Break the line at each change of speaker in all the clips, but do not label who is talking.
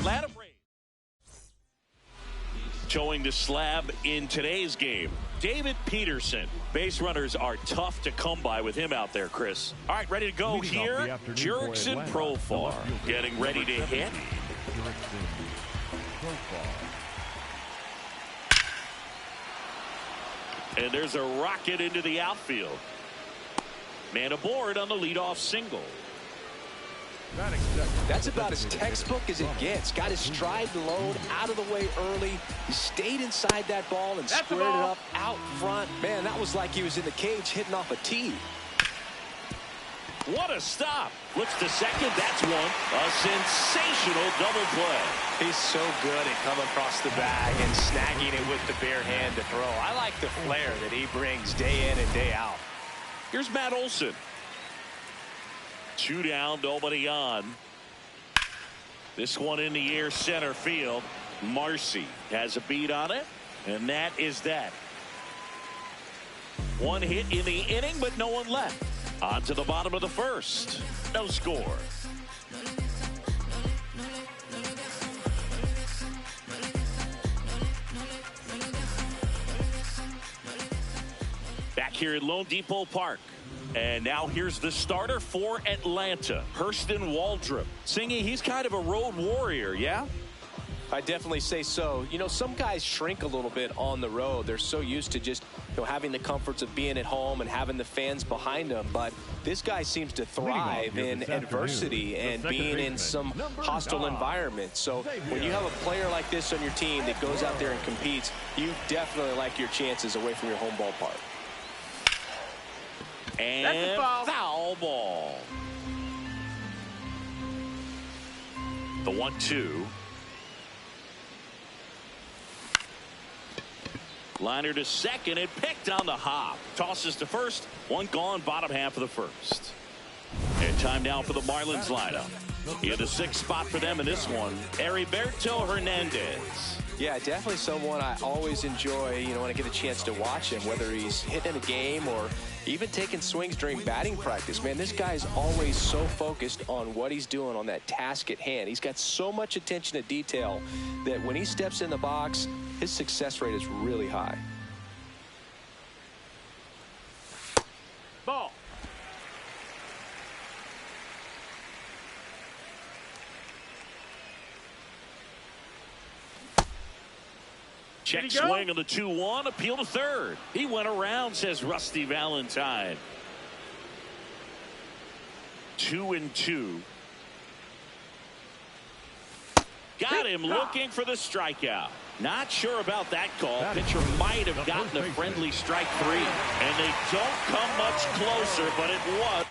Atlanta Braves showing the slab in today's game. David Peterson. Base runners are tough to come by with him out there, Chris. All right, ready to go here. Jurickson Profar getting ready to hit. And there's a rocket into the outfield. Man aboard on the leadoff single.
That's about as textbook as it gets. Got his stride low out of the way early. He stayed inside that ball and squared it up out front. Man, that was like he was in the cage hitting off a tee.
What a stop. Looks to second. That's one. A sensational double play.
He's so good at coming across the bag and snagging it with the bare hand to throw. I like the flair that he brings day in and day out.
Here's Matt Olson. 2 down, nobody on. This one in the air center field. Marcy has a beat on it, and that is that. One hit in the inning, but no one left. On to the bottom of the first. No score. Back here at Lone Depot Park. And now here's the starter for Atlanta, Hurston Waldrop. Singy, he's kind of a road warrior, yeah?
I definitely say so. You know, some guys shrink a little bit on the road. They're so used to just, having the comforts of being at home and having the fans behind them. But this guy seems to thrive in adversity and being in some hostile environments. So when you have a player like this on your team that goes out there and competes, you definitely like your chances away from your home ballpark.
And foul ball. The 1-2. Liner to second and picked on the hop. Tosses to first. One gone, bottom half of the first. And time now for the Marlins lineup. In the 6th spot for them in this one, Heriberto Hernandez.
Yeah, definitely someone I always enjoy, when I get a chance to watch him, whether he's hitting a game or even taking swings during batting practice. Man, this guy is always so focused on what he's doing on that task at hand. He's got so much attention to detail that when he steps in the box, his success rate is really high.
Ball. Check swing on the 2-1, appeal to third. He went around, says Rusty Valentine. 2-2. Got him looking for the strikeout. Not sure about that call. Pitcher might have gotten a friendly strike 3. And they don't come much closer, but it was.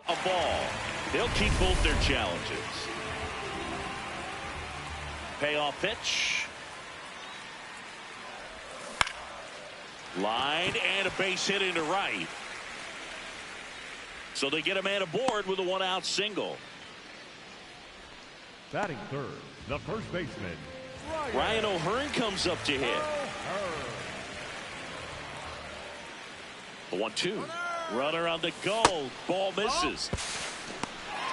A ball. They'll keep both their challenges. Payoff pitch. Line and a base hit into right. So they get a man aboard with a 1-out single.
Batting third, the first baseman,
Ryan O'Hearn comes up to hit. The 1-2. Runner on the go. Ball misses.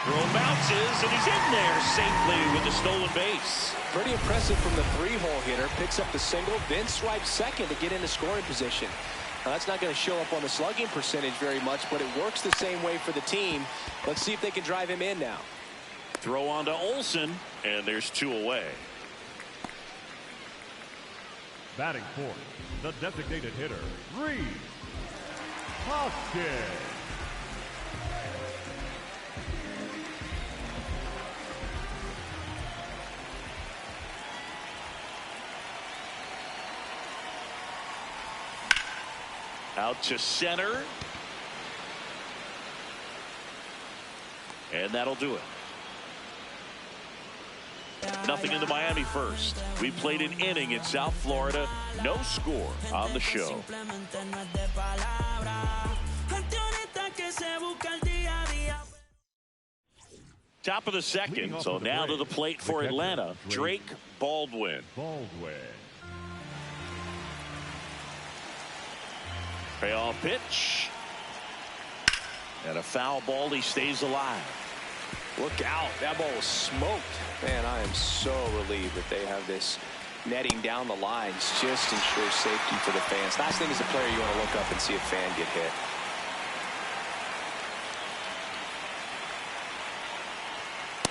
Throw bounces, and he's in there safely with the stolen base.
Pretty impressive from the 3-hole hitter. Picks up the single, then swipes second to get into scoring position. Now, that's not going to show up on the slugging percentage very much, but it works the same way for the team. Let's see if they can drive him in now.
Throw on to Olson, and there's 2 away.
batting fourth, the designated hitter, Reese Hoskins.
Out to center. And that'll do it. Nothing in the Miami first. We played an inning in South Florida. No score on the show. Top of the second, so now to the plate for Atlanta, Drake Baldwin. Payoff pitch. And a foul ball. He stays alive.
Look out. That ball was smoked. Man, I am so relieved that they have this netting down the lines. Just ensure safety for the fans. Last thing as a player, you want to look up and see a fan get hit.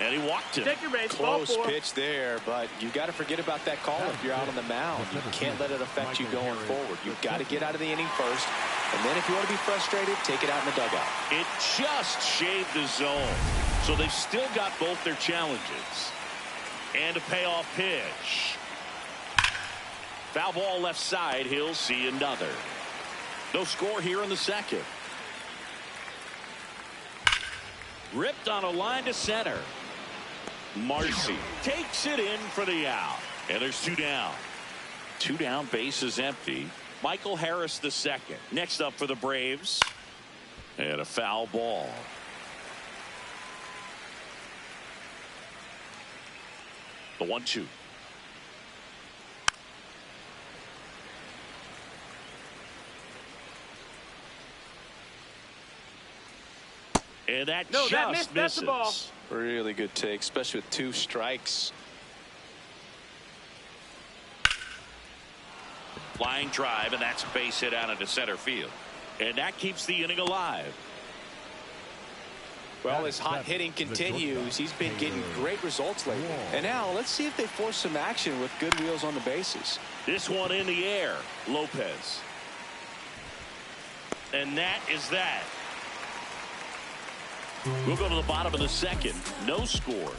And he walked him.
Take your base.
Close pitch there, but you got to forget about that call if you're out on the mound. You can't let it affect you going forward. You've got to get out of the inning first, and then if you want to be frustrated, take it out in the dugout.
It just shaved the zone, so they've still got both their challenges. And a payoff pitch. Foul ball left side. He'll see another. No score here in the second. Ripped on a line to center. Marcy takes it in for the out. And there's two down. Two down, base is empty. Michael Harris the second. Next up for the Braves. And a foul ball. The 1-2. And that just misses.
That's the ball.
Really good take, especially with 2 strikes.
Flying drive, and that's a base hit out into center field. And that keeps the inning alive.
Well, as hot hitting continues, he's been getting great results lately. And now let's see if they force some action with good wheels on the bases.
This one in the air. Lopez. And that is that. We'll go to the bottom of the second. No score.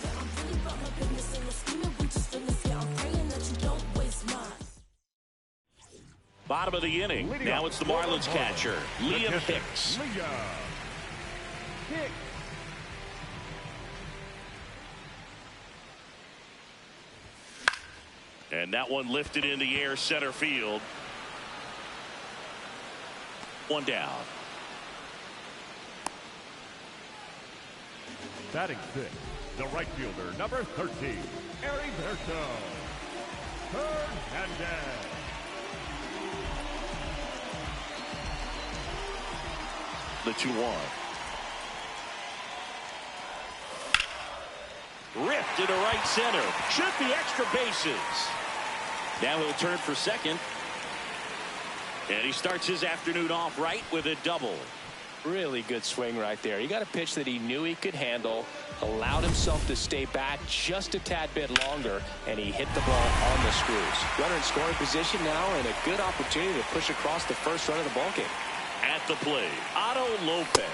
Bottom of the inning. Now it's the Marlins catcher, Liam Hicks. And that one lifted in the air, center field. One down.
Batting 6, the right fielder, number 13, Heriberto Hernandez.
The 2-1. Ripped into right center. Should be extra bases. Now he'll turn for second. And he starts his afternoon off right with a double.
Really good swing right there. He got a pitch that he knew he could handle, allowed himself to stay back just a tad bit longer, and he hit the ball on the screws. Runner in scoring position now, and a good opportunity to push across the first run of the ballgame.
At the plate, Otto Lopez.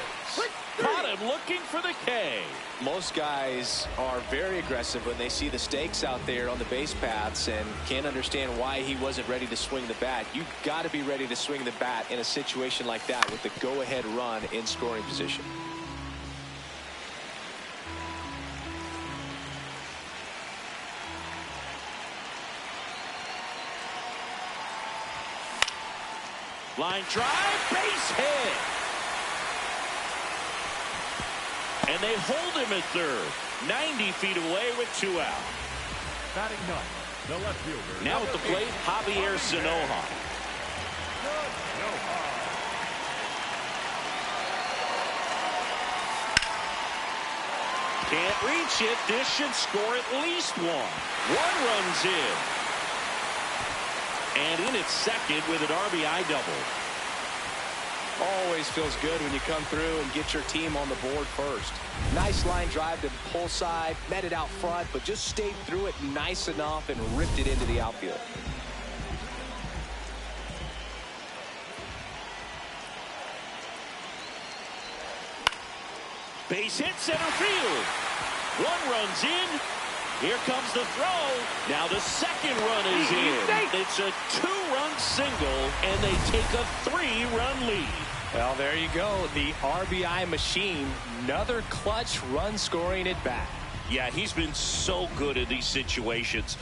Caught him looking for the K.
Most guys are very aggressive when they see the stakes out there on the base paths and can't understand why he wasn't ready to swing the bat. You've got to be ready to swing the bat in a situation like that with the go-ahead run in scoring position.
Line drive, base hit. And they hold him at third. 90 feet away with 2 out.
Batting 9, the left fielder.
Now at the plate, Javier Sanoja. Can't reach it. This should score at least 1. 1 runs in. And in its second with an RBI double.
Always feels good when you come through and get your team on the board first. Nice line drive to pull side, met it out front, but just stayed through it nice enough and ripped it into the outfield.
Base hit center field. 1 runs in. Here comes the throw. Now the second run is in. It's a 2-run single, and they take a 3-run lead.
Well, there you go. The RBI machine. Another clutch run scoring at bat.
Yeah, he's been so good in these situations.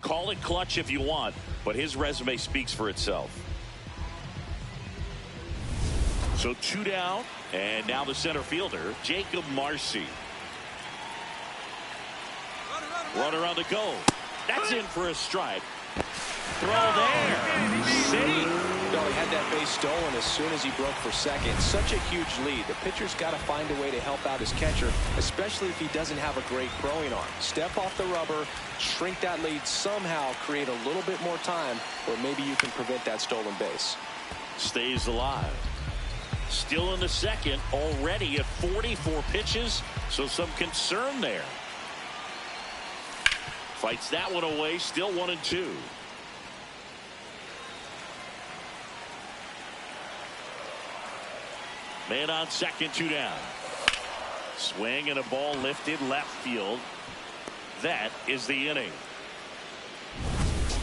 Call it clutch if you want, but his resume speaks for itself. So 2 down, and now the center fielder, Jacob Marcy. Runner on the go. That's in for a strike. Throw there. Safe.
Well, he had that base stolen as soon as he broke for second. Such a huge lead. The pitcher's got to find a way to help out his catcher, especially if he doesn't have a great throwing arm. Step off the rubber, shrink that lead somehow, create a little bit more time, or maybe you can prevent that stolen base.
Stays alive. Still in the second, already at 44 pitches, so some concern there. Fights that one away, still 1-2. Man on second, 2 down. Swing and a ball lifted left field. That is the inning.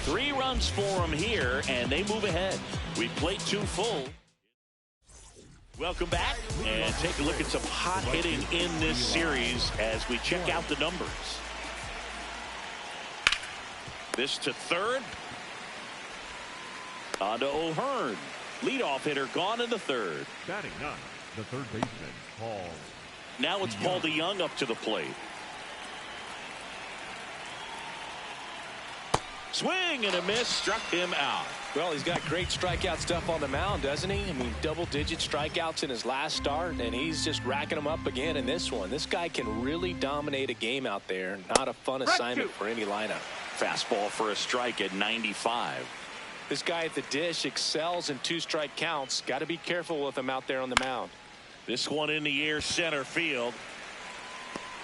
3 runs for him here, and they move ahead. We played 2 full. Welcome back, and take a look at some hot hitting in this series as we check out the numbers. This to third. On to O'Hearn. Leadoff hitter gone in the third.
Batting 9, the third baseman, Paul.
Now it's Paul DeYoung up to the plate. Swing and a miss, struck him out.
Well, he's got great strikeout stuff on the mound, doesn't he? I mean, double-digit strikeouts in his last start, and he's just racking them up again in this one. This guy can really dominate a game out there. Not a fun assignment for any lineup.
Fastball for a strike at 95.
This guy at the dish excels in 2-strike counts. Got to be careful with him out there on the mound.
This one in the air, center field.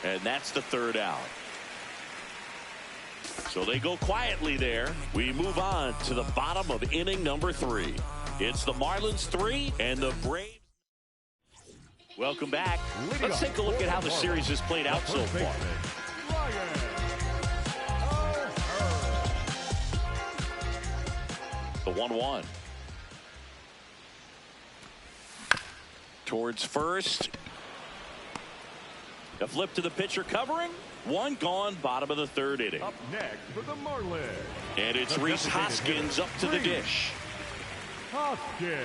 And that's the third out. So they go quietly there. We move on to the bottom of inning number 3. It's the Marlins 3 and the Braves. Welcome back. Let's take a look at how the series has played out so far. The 1-1. Towards first. The flip to the pitcher covering. 1 gone, bottom of the third inning.
Up next for the Marlins.
And it's Rhys Hoskins up to the dish.
Hoskins.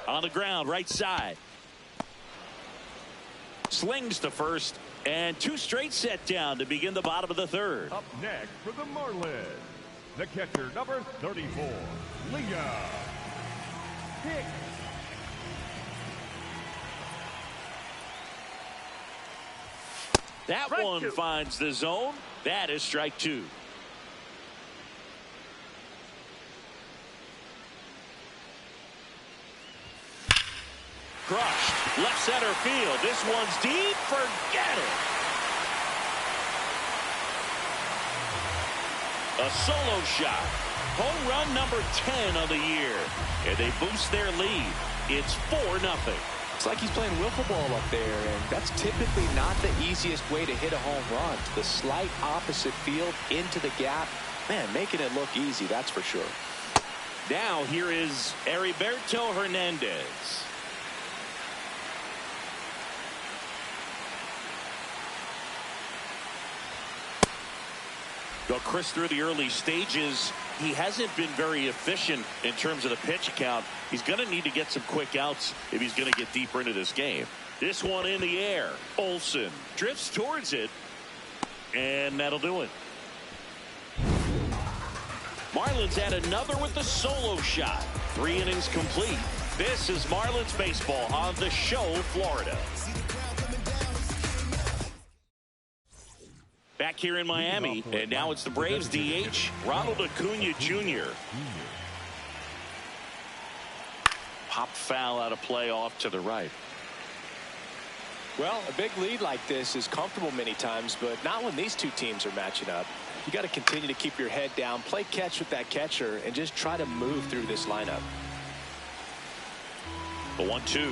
On the ground, right side. Slings to first. And 2 straight set down to begin the bottom of the third.
Up next for the Marlins, the catcher, number 34, Leah Hicks.
That one finds the zone. That is strike 2. Crushed. Left center field. This one's deep. Forget it. A solo shot. Home run number 10 of the year. And they boost their lead. It's 4-0.
It's like he's playing wiffle ball up there, and that's typically not the easiest way to hit a home run. The slight opposite field into the gap. Man, making it look easy, that's for sure.
Now here is Heriberto Hernandez. Go Chris through the early stages. He hasn't been very efficient in terms of the pitch count. He's going to need to get some quick outs if he's going to get deeper into this game. This one in the air. Olsen drifts towards it. And that'll do it. Marlins add another with the solo shot. 3 innings complete. This is Marlins baseball on The Show, Florida. here in Miami. And now it's the Braves DH, Ronald Acuna Jr. Pop foul out of play off to the right.
Well, a big lead like this is comfortable many times, but not when these two teams are matching up. You got to continue to keep your head down, play catch with that catcher, and just try to move through this lineup.
The 1-2.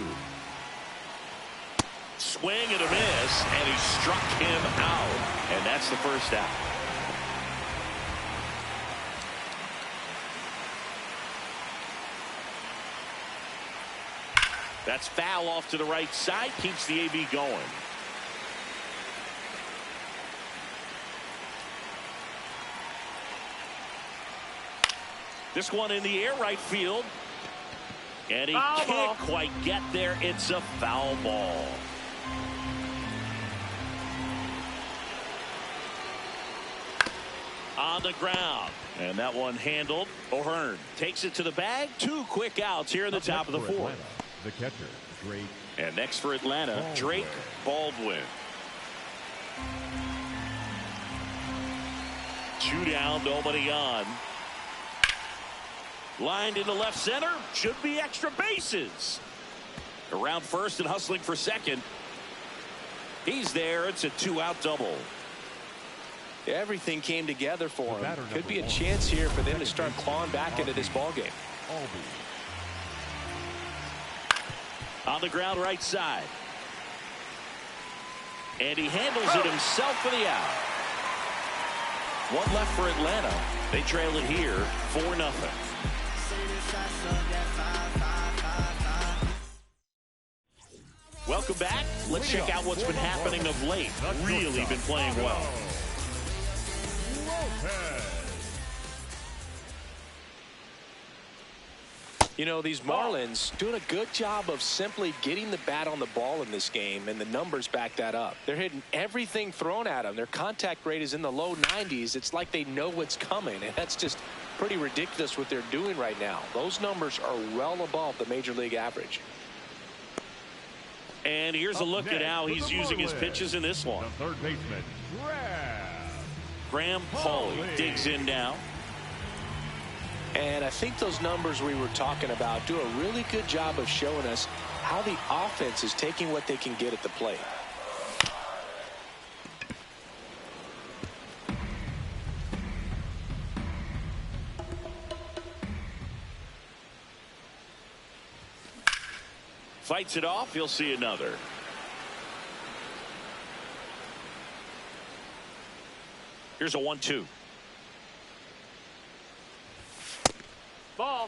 Swing and a miss, and he struck him out. And that's the first out. That's foul off to the right side. Keeps the AB going. This one in the air, right field. And he can't quite get there. It's a foul ball. On the ground. And that one handled. O'Hearn takes it to the bag. 2 quick outs here in the top of the 4th.
The catcher, Drake.
And next for Atlanta, Drake Baldwin. 2 down, nobody on. Lined into left center. Should be extra bases. Around first and hustling for second. He's there. It's a 2-out double.
Everything came together for him. Could be a chance here for them to start clawing back into this ballgame.
On the ground right side. And he handles it himself for the out. 1 left for Atlanta. They trail it here 4-0. Welcome back. Let's check out what's been happening of late. Really been playing well.
You know, these Marlins doing a good job of simply getting the bat on the ball in this game, and the numbers back that up. They're hitting everything thrown at them. Their contact rate is in the low 90s. It's like they know what's coming, and that's just pretty ridiculous what they're doing right now. Those numbers are well above the major league average.
And here's a look at how he's using his pitches in this one.
The third baseman,
Graham Pauley digs in now.
And I think those numbers we were talking about do a really good job of showing us how the offense is taking what they can get at the plate.
Fights it off. You'll see another. Here's a 1-2. Ball.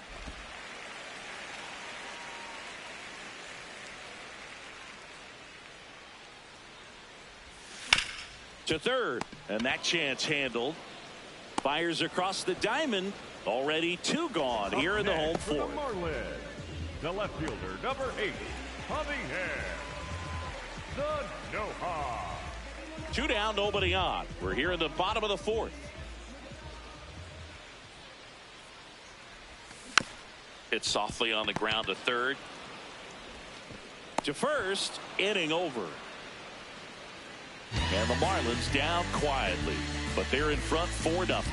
To third, and that chance handled. Fires across the diamond. Already 2 gone here in the home 4th.
The left fielder, number 8, Javier. The Noha.
2 down, nobody on. We're here in the bottom of the 4th. Hit softly on the ground to third. To first, inning over. And the Marlins down quietly, but they're in front 4-0.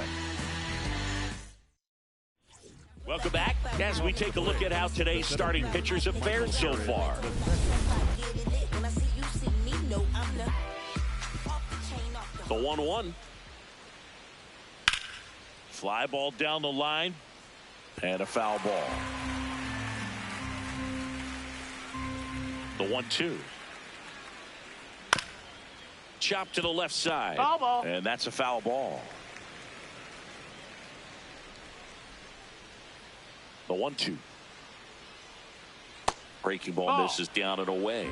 Welcome back as we take a look at how today's starting pitchers have fared so far. The 1-1. Fly ball down the line. And a foul ball. The 1-2. Chop to the left side.
Foul ball.
And that's a foul ball. The 1-2. Breaking ball misses down and away.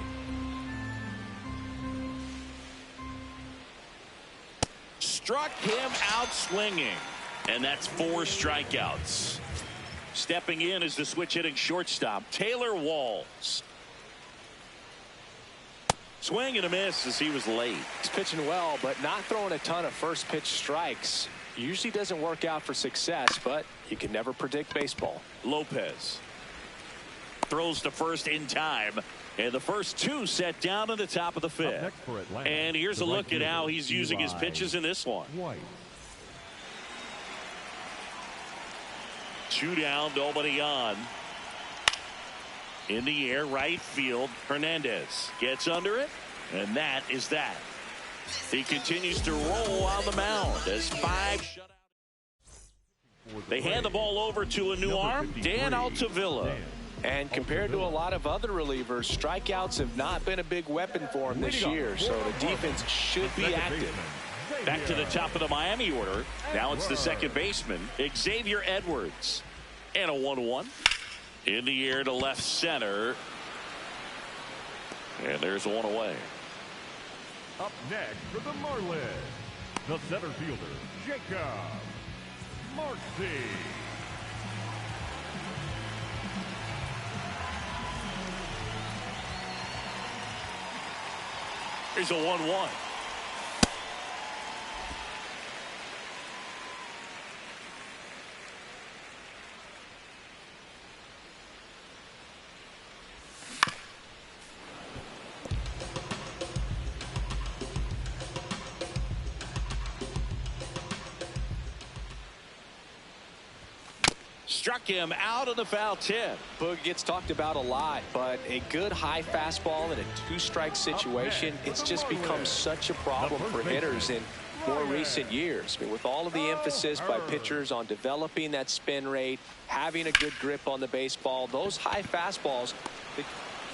Struck him out swinging. And that's 4 strikeouts. Stepping in is the switch hitting shortstop, Taylor Walls. Swing and a miss as he was late.
He's pitching well, but not throwing a ton of first pitch strikes. Usually doesn't work out for success, but you can never predict baseball.
Lopez throws to first in time. And the first two set down in the top of the fifth. And here's a look at how he's using his pitches in this one. 2 down, nobody on. In the air, right field. Hernandez gets under it, and that is that. He continues to roll on the mound as 5 shutouts. They hand the ball over to a new arm, Dan Altavilla.
And compared to a lot of other relievers, strikeouts have not been a big weapon for him this year, so the defense should be active.
Back to the top of the Miami order. Now it's the second baseman, Xavier Edwards. And a 1-1. In the air to left center. And there's one away.
Up next for the Marlins, the center fielder, Jacob Marcy.
Here's a 1-1. Struck him out of the foul tip.
Boog gets talked about a lot, but a good high fastball in a 2-strike situation, it's just become such a problem for hitters in more recent years. I mean, with all of the emphasis by pitchers on developing that spin rate, having a good grip on the baseball, those high fastballs.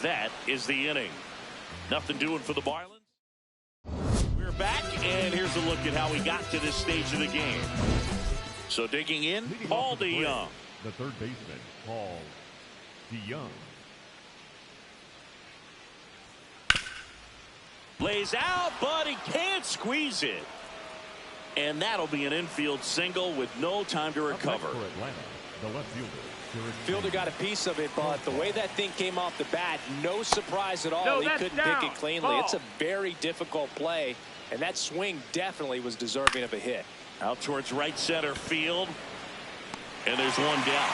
That is the inning. Nothing doing for the Marlins. We're back, and here's a look at how we got to this stage of the game. So digging in, Paul DeYoung.
The third baseman, Paul DeYoung.
Lays out, but he can't squeeze it. And that'll be an infield single with no time to recover.
For Atlanta, the left fielder.
Fielder got a piece of it, but the way that thing came off the bat, no surprise at all.
No,
he couldn't
down.
pick it cleanly.
Ball.
It's a very difficult play, and that swing definitely was deserving of a hit.
Out towards right center field. And there's one down.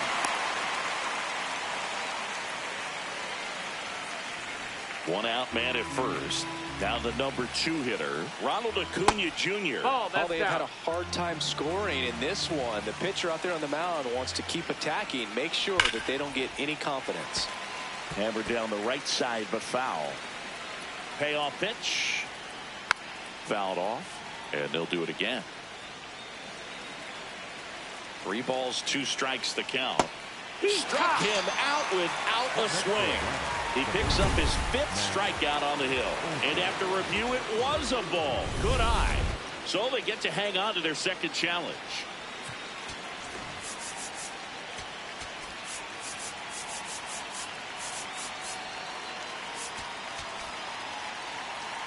One out man at first. Now the number 2 hitter, Ronald Acuna Jr.
Oh,
They've had a hard time scoring in this one. The pitcher out there on the mound wants to keep attacking, make sure that they don't get any confidence.
Hammered down the right side, but foul. Payoff pitch. Fouled off, and they'll do it again. 3 balls, 2 strikes the count. Struck him out without a swing. He picks up his 5th strikeout on the hill. And after review, it was a ball. Good eye. So they get to hang on to their second challenge.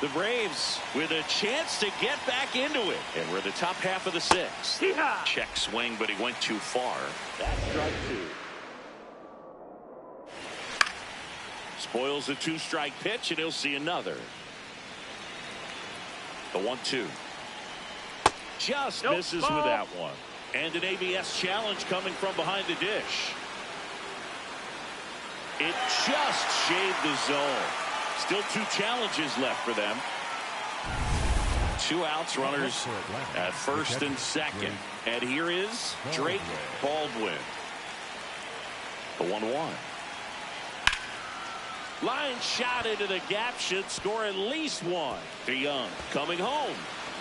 The Braves with a chance to get back into it. And we're in the top half of the 6th. Check swing, but he went too far. That's strike 2. Spoils the 2-strike pitch, and he'll see another. The 1-2. Just misses with that one. And an ABS challenge coming from behind the dish. It just shaved the zone. Still 2 challenges left for them. 2 outs, runners at first and second. And here is Drake Baldwin. The 1-1. Line shot into the gap, should score at least 1. DeYoung coming home.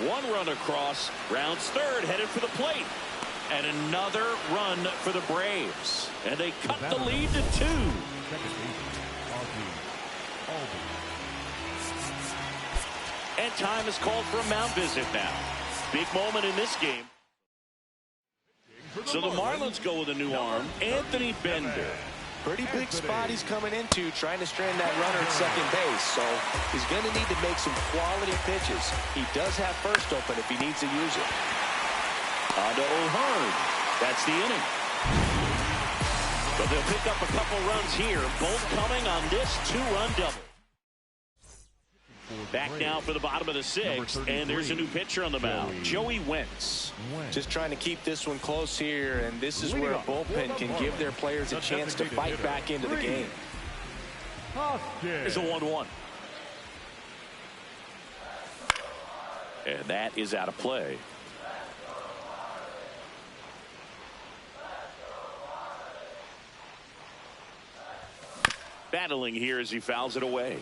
1 run across, rounds third, headed for the plate. And another run for the Braves. And they cut the lead to 2. And time is called for a mound visit now. Big moment in this game. So the Marlins go with a new arm, Anthony Bender.
Pretty big spot he's coming into, trying to strand that runner at second base. So he's going to need to make some quality pitches. He does have first open if he needs to use it.
On to O'Hearn. That's the inning. But they'll pick up a couple runs here, both coming on this 2-run double. Back now for the bottom of the 6th, and there's a new pitcher on the mound, Joey Wentz.
Just trying to keep this one close here, and this is where a bullpen can give their players a chance to fight back into the game.
Here's a 1-1. And that is out of play. Battling here as he fouls it away.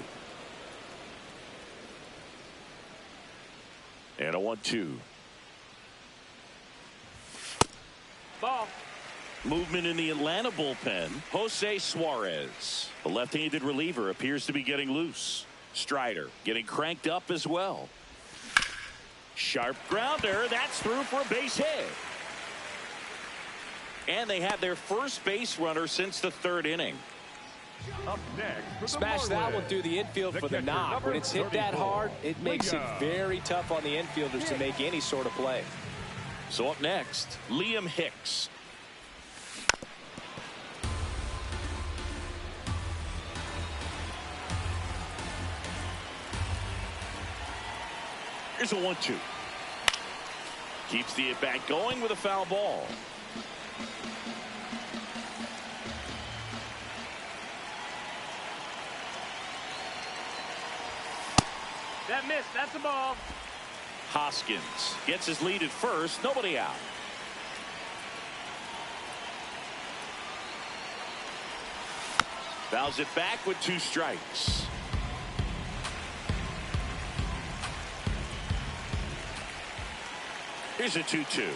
And a 1-2.
Ball.
Movement in the Atlanta bullpen. Jose Suarez, the left-handed reliever, appears to be getting loose. Strider getting cranked up as well. Sharp grounder. That's through for a base hit. And they have their first base runner since the third inning.
Up next,
Smash that one through the infield for the knock. When it's hit that hard, it makes it very tough on the infielders to make any sort of play.
So up next, Liam Hicks. Here's a 1-2. Keeps the at-bat going with a foul ball.
That missed. That's a ball.
Hoskins gets his lead at first. Nobody out. Fouls it back with 2 strikes. Here's a 2-2.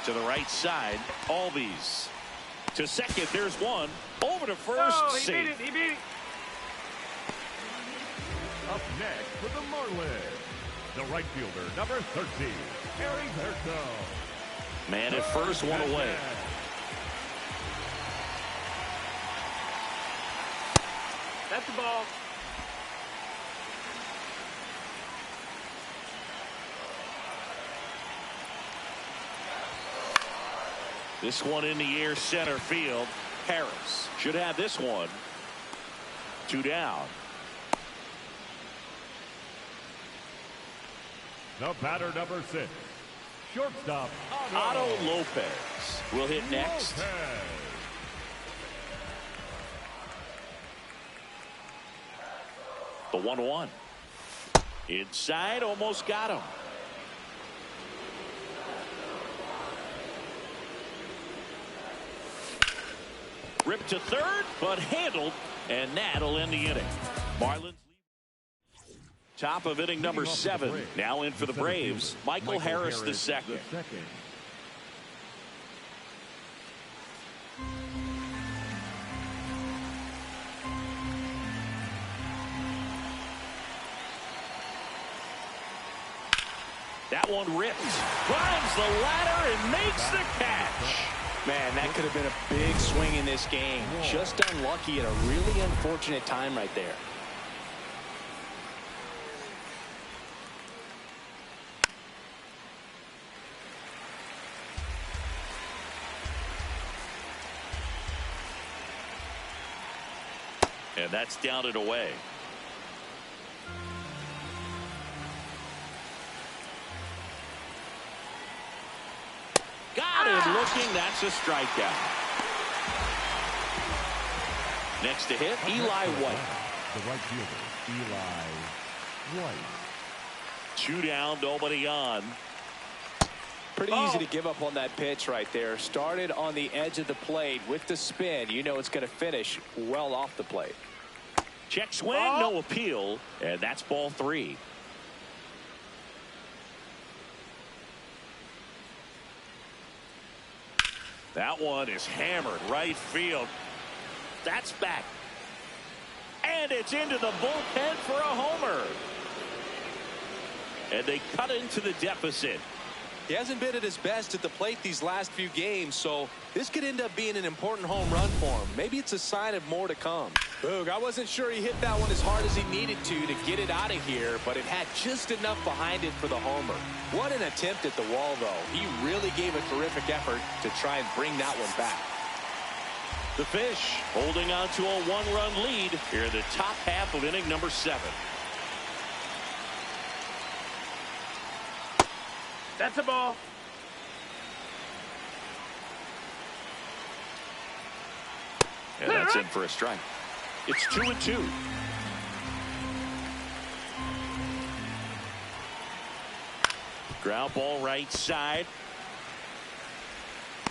To the right side, Albies. To second, there's one. Over to first.
Oh, he beat it. He beat it.
Up next for the Marlins, the right fielder, number 13, Heriberto.
Man at first, one away.
That's the ball.
This one in the air, center field. Harris should have this one. 2 down.
The batter, number 6, shortstop,
Otto Lopez will hit next. The 1-1. Inside, almost got him. Ripped to third, but handled, and that'll end the inning. Marlins. Top of inning number 7. Now in for the Braves, Michael Harris the second. That one ripped. Climbs the ladder and makes the catch.
Man, that could have been a big swing in this game. Just unlucky at a really unfortunate time right there.
And that's down and away. Got him looking. That's a strikeout. Next to hit, Eli White.
The right fielder, Eli White.
2 down, nobody on.
Pretty easy to give up on that pitch right there. Started on the edge of the plate with the spin. You know it's going to finish well off the plate.
Check swing, no appeal, and that's ball 3. That one is hammered right field. That's back. And it's into the bullpen for a homer. And they cut into the deficit.
He hasn't been at his best at the plate these last few games, so this could end up being an important home run for him. Maybe it's a sign of more to come. Boog, I wasn't sure he hit that one as hard as he needed to get it out of here, but it had just enough behind it for the homer. What an attempt at the wall, though. He really gave a terrific effort to try and bring that one back.
The Fish holding on to a 1-run lead here in the top half of inning number 7.
That's a ball.
And that's in for a strike. It's 2-2. Ground ball right side.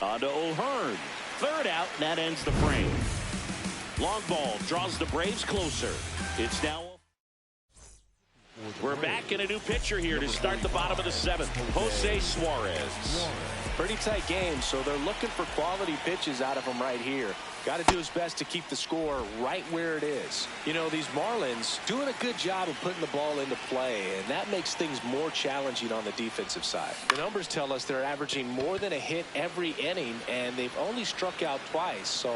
On to O'Hearn. Third out, and that ends the frame. Long ball draws the Braves closer. It's now. We're back in a new pitcher here to start the bottom of the seventh. Jose Suarez.
Pretty tight game, so they're looking for quality pitches out of him right here. Got to do his best to keep the score right where it is. You know, these Marlins doing a good job of putting the ball into play, and that makes things more challenging on the defensive side. The numbers tell us they're averaging more than a hit every inning, and they've only struck out twice, so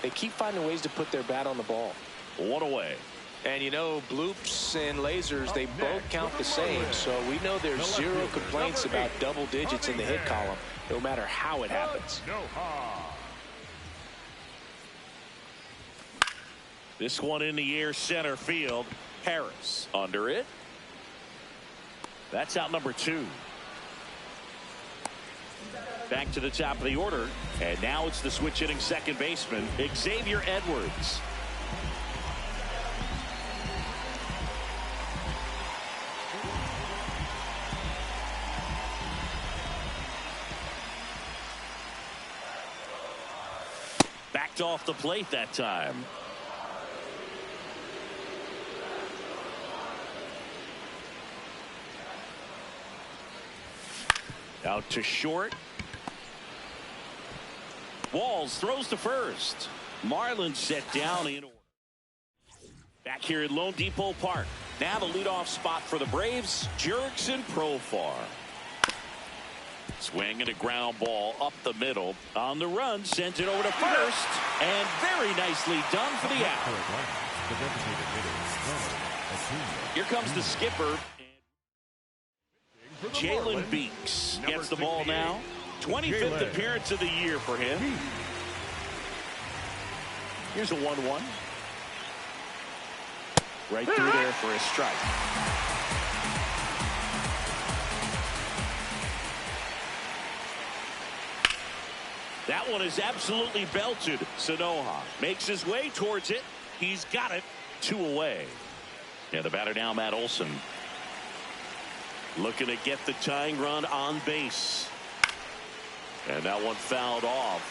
they keep finding ways to put their bat on the ball.
One away.
And you know, bloops and lasers, they both count the same, so we know there's zero complaints about double digits in the hit column, no matter how it happens.
This one in the air, center field. Harris under it. That's out number 2. Back to the top of the order, and now it's the switch hitting second baseman, Xavier Edwards. Backed off the plate that time. Out to short. Walls throws to first. Marlins set down in order. Back here at Lone Depot Park. Now the leadoff spot for the Braves, Jurickson Profar. Swing and a ground ball up the middle. On the run, sends it over to first. And very nicely done for the out. Here comes the skipper. Jalen Beeks gets the ball now. 25th appearance of the year for him. Here's a 1-1. Right through there for a strike. That one is absolutely belted. Sanoha makes his way towards it. He's got it. 2 away. Yeah, the batter now, Matt Olson. Looking to get the tying run on base. And that one fouled off.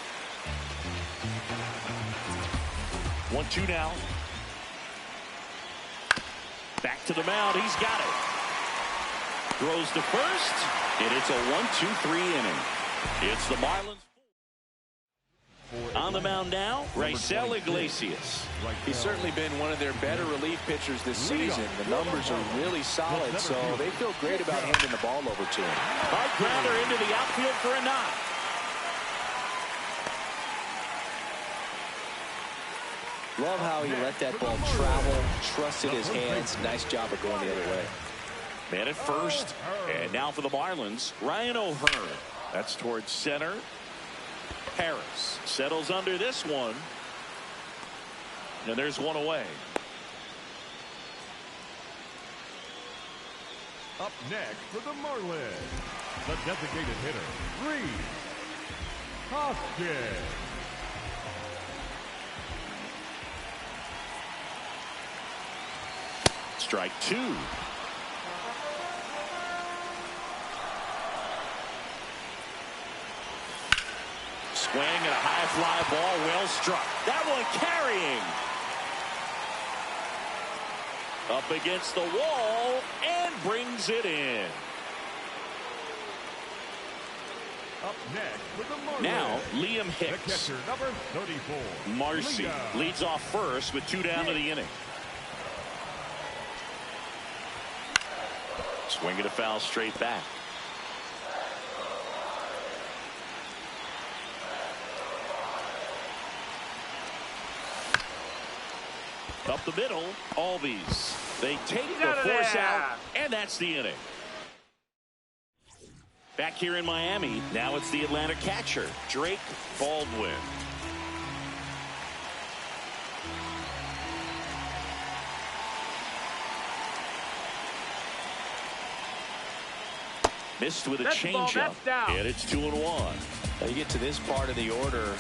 1-2 now. Back to the mound. He's got it. Throws to first. And it's a 1-2-3 inning. It's the Marlins. On the mound now, Raisel Iglesias.
He's certainly been one of their better relief pitchers this season. The numbers are really solid, so they feel great about handing the ball over to him.
Hard grounder into the outfield for a knock.
Love how he let that ball travel, trusted his hands. Nice job of going the other way.
Man at first, and now for the Marlins, Ryan O'Hearn. That's towards center. Harris settles under this one. And there's one away.
Up next for the Marlins, the designated hitter, Reed Hoskins.
Strike 2. Swing and a high fly ball, well struck. That one carrying. Up against the wall and brings it in.
Up next with the Marlins,
now Liam Hicks.
the catcher, number 34.
Marcy leads off first with 2 down to the inning. Swing and a foul straight back. Up the middle, Albies. They take the force out, and that's the inning. Back here in Miami, now it's the Atlanta catcher, Drake Baldwin. Missed with a changeup. And it's 2-1.
Now you get to this part of the order.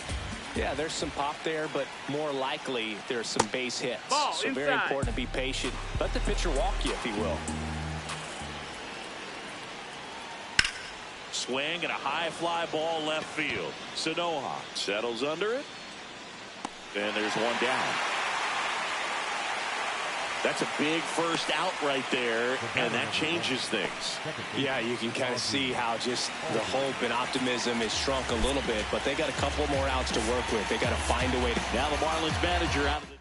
Yeah, there's some pop there, but more likely there's some base hits. So very important to be patient. Let the pitcher walk you, if he will.
Swing and a high fly ball left field. Sanoha settles under it. And there's one down. That's a big first out right there, and that changes things.
Yeah, you can kind of see how just the hope and optimism is shrunk a little bit, but they got a couple more outs to work with. They got to find a way to.
Now the Marlins manager out of the.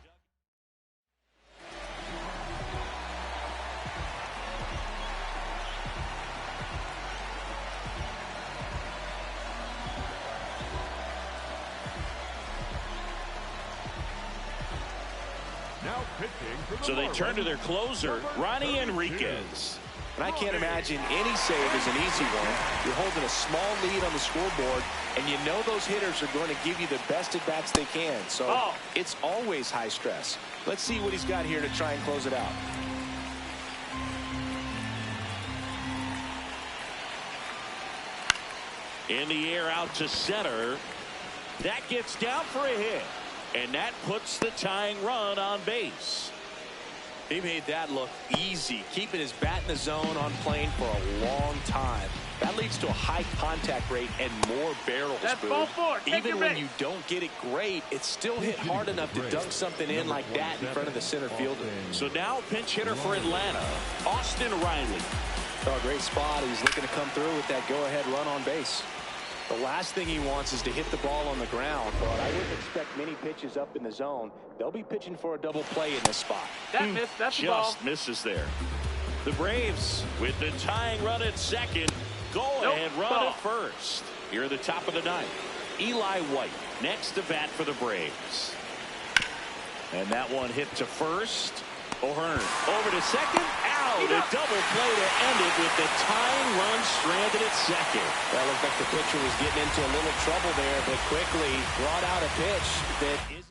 Now pitching for the
So they turn to
Marlins,
their closer, Ronnie Enriquez.
And I can't imagine any save is an easy one. You're holding a small lead on the scoreboard, and you know those hitters are going to give you the best at-bats they can. So it's always high stress. Let's see what he's got here to try and close it out.
In the air out to center. That gets down for a hit. And that puts the tying run on base.
He made that look easy, keeping his bat in the zone on plane for a long time. That leads to a high contact rate and more barrels. Even when you don't get it great, it's still hit hard enough to dunk something in like that in front of the center fielder.
So now pinch hitter for Atlanta, Austin Riley.
Oh, great spot. He's looking to come through with that go-ahead run on base. The last thing he wants is to hit the ball on the ground, but I wouldn't expect many pitches up in the zone. They'll be pitching for a double play in this spot.
That's just misses there. The Braves with the tying run at second. Go ahead run at first. Here at the top of the ninth. Eli White next to bat for the Braves. And that one hit to first. O'Hearn over to second. Out. A double play to end it with the tying run stranded at second.
That looked like the pitcher was getting into a little trouble there, but quickly brought out a pitch that isn't.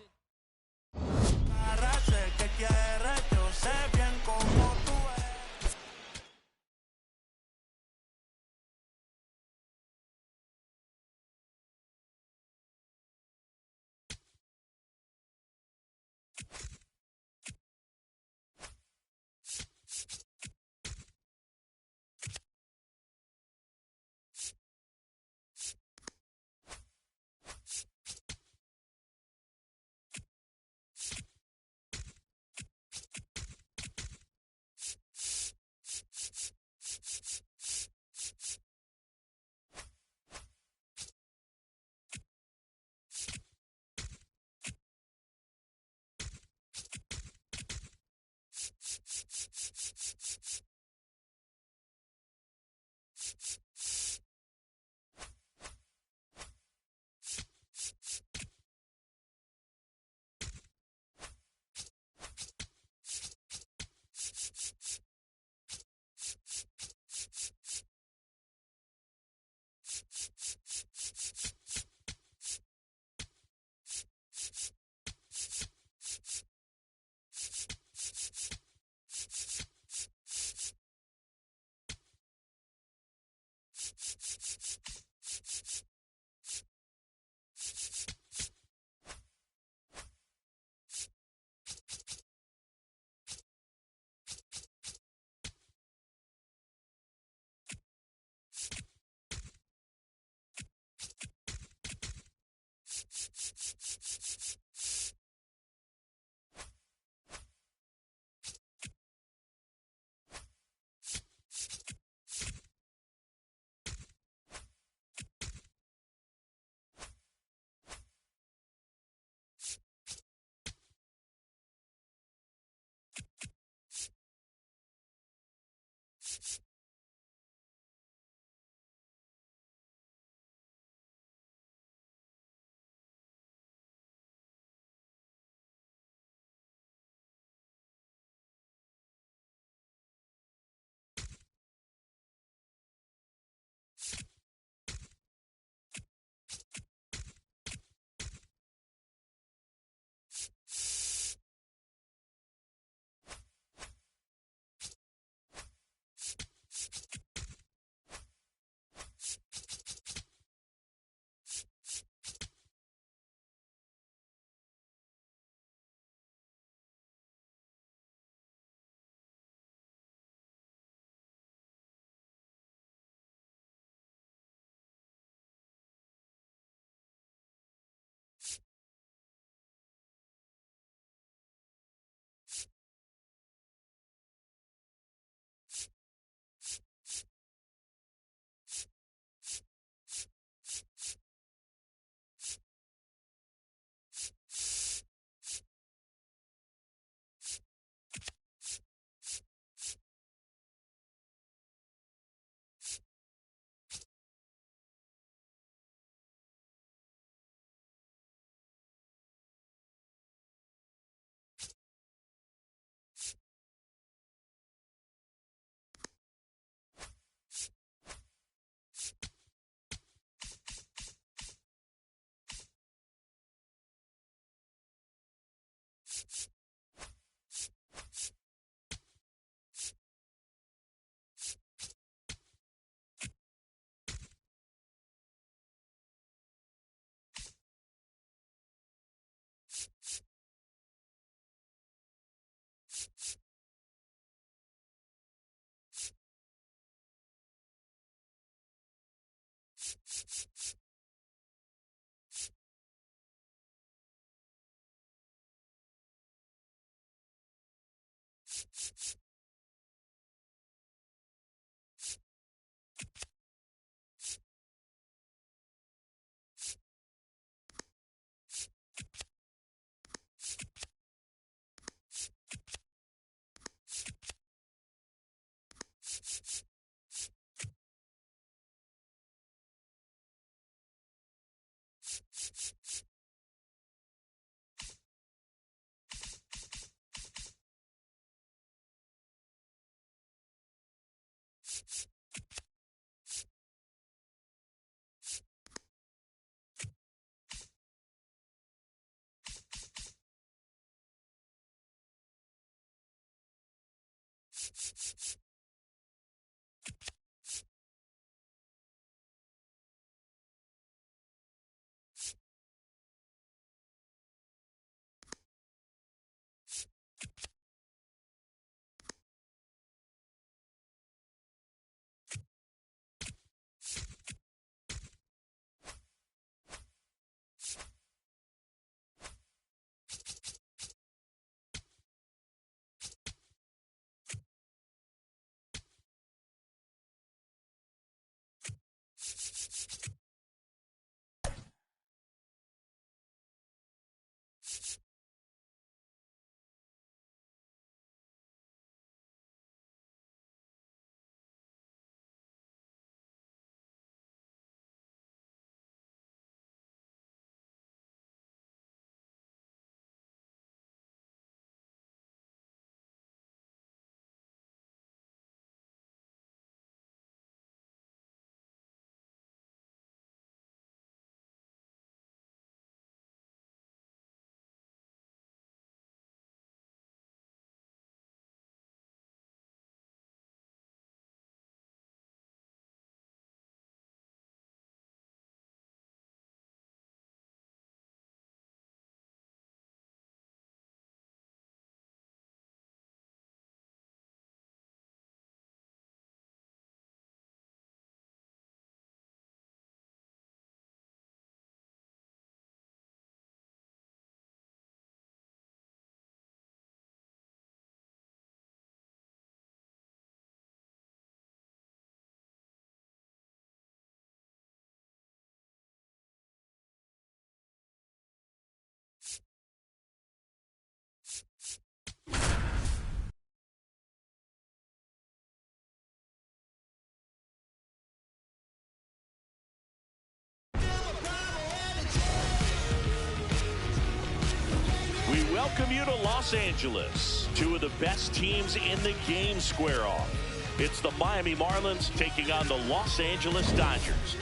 We welcome you to Los Angeles. Two of the best teams in the game square off. It's the Miami Marlins taking on the Los Angeles Dodgers.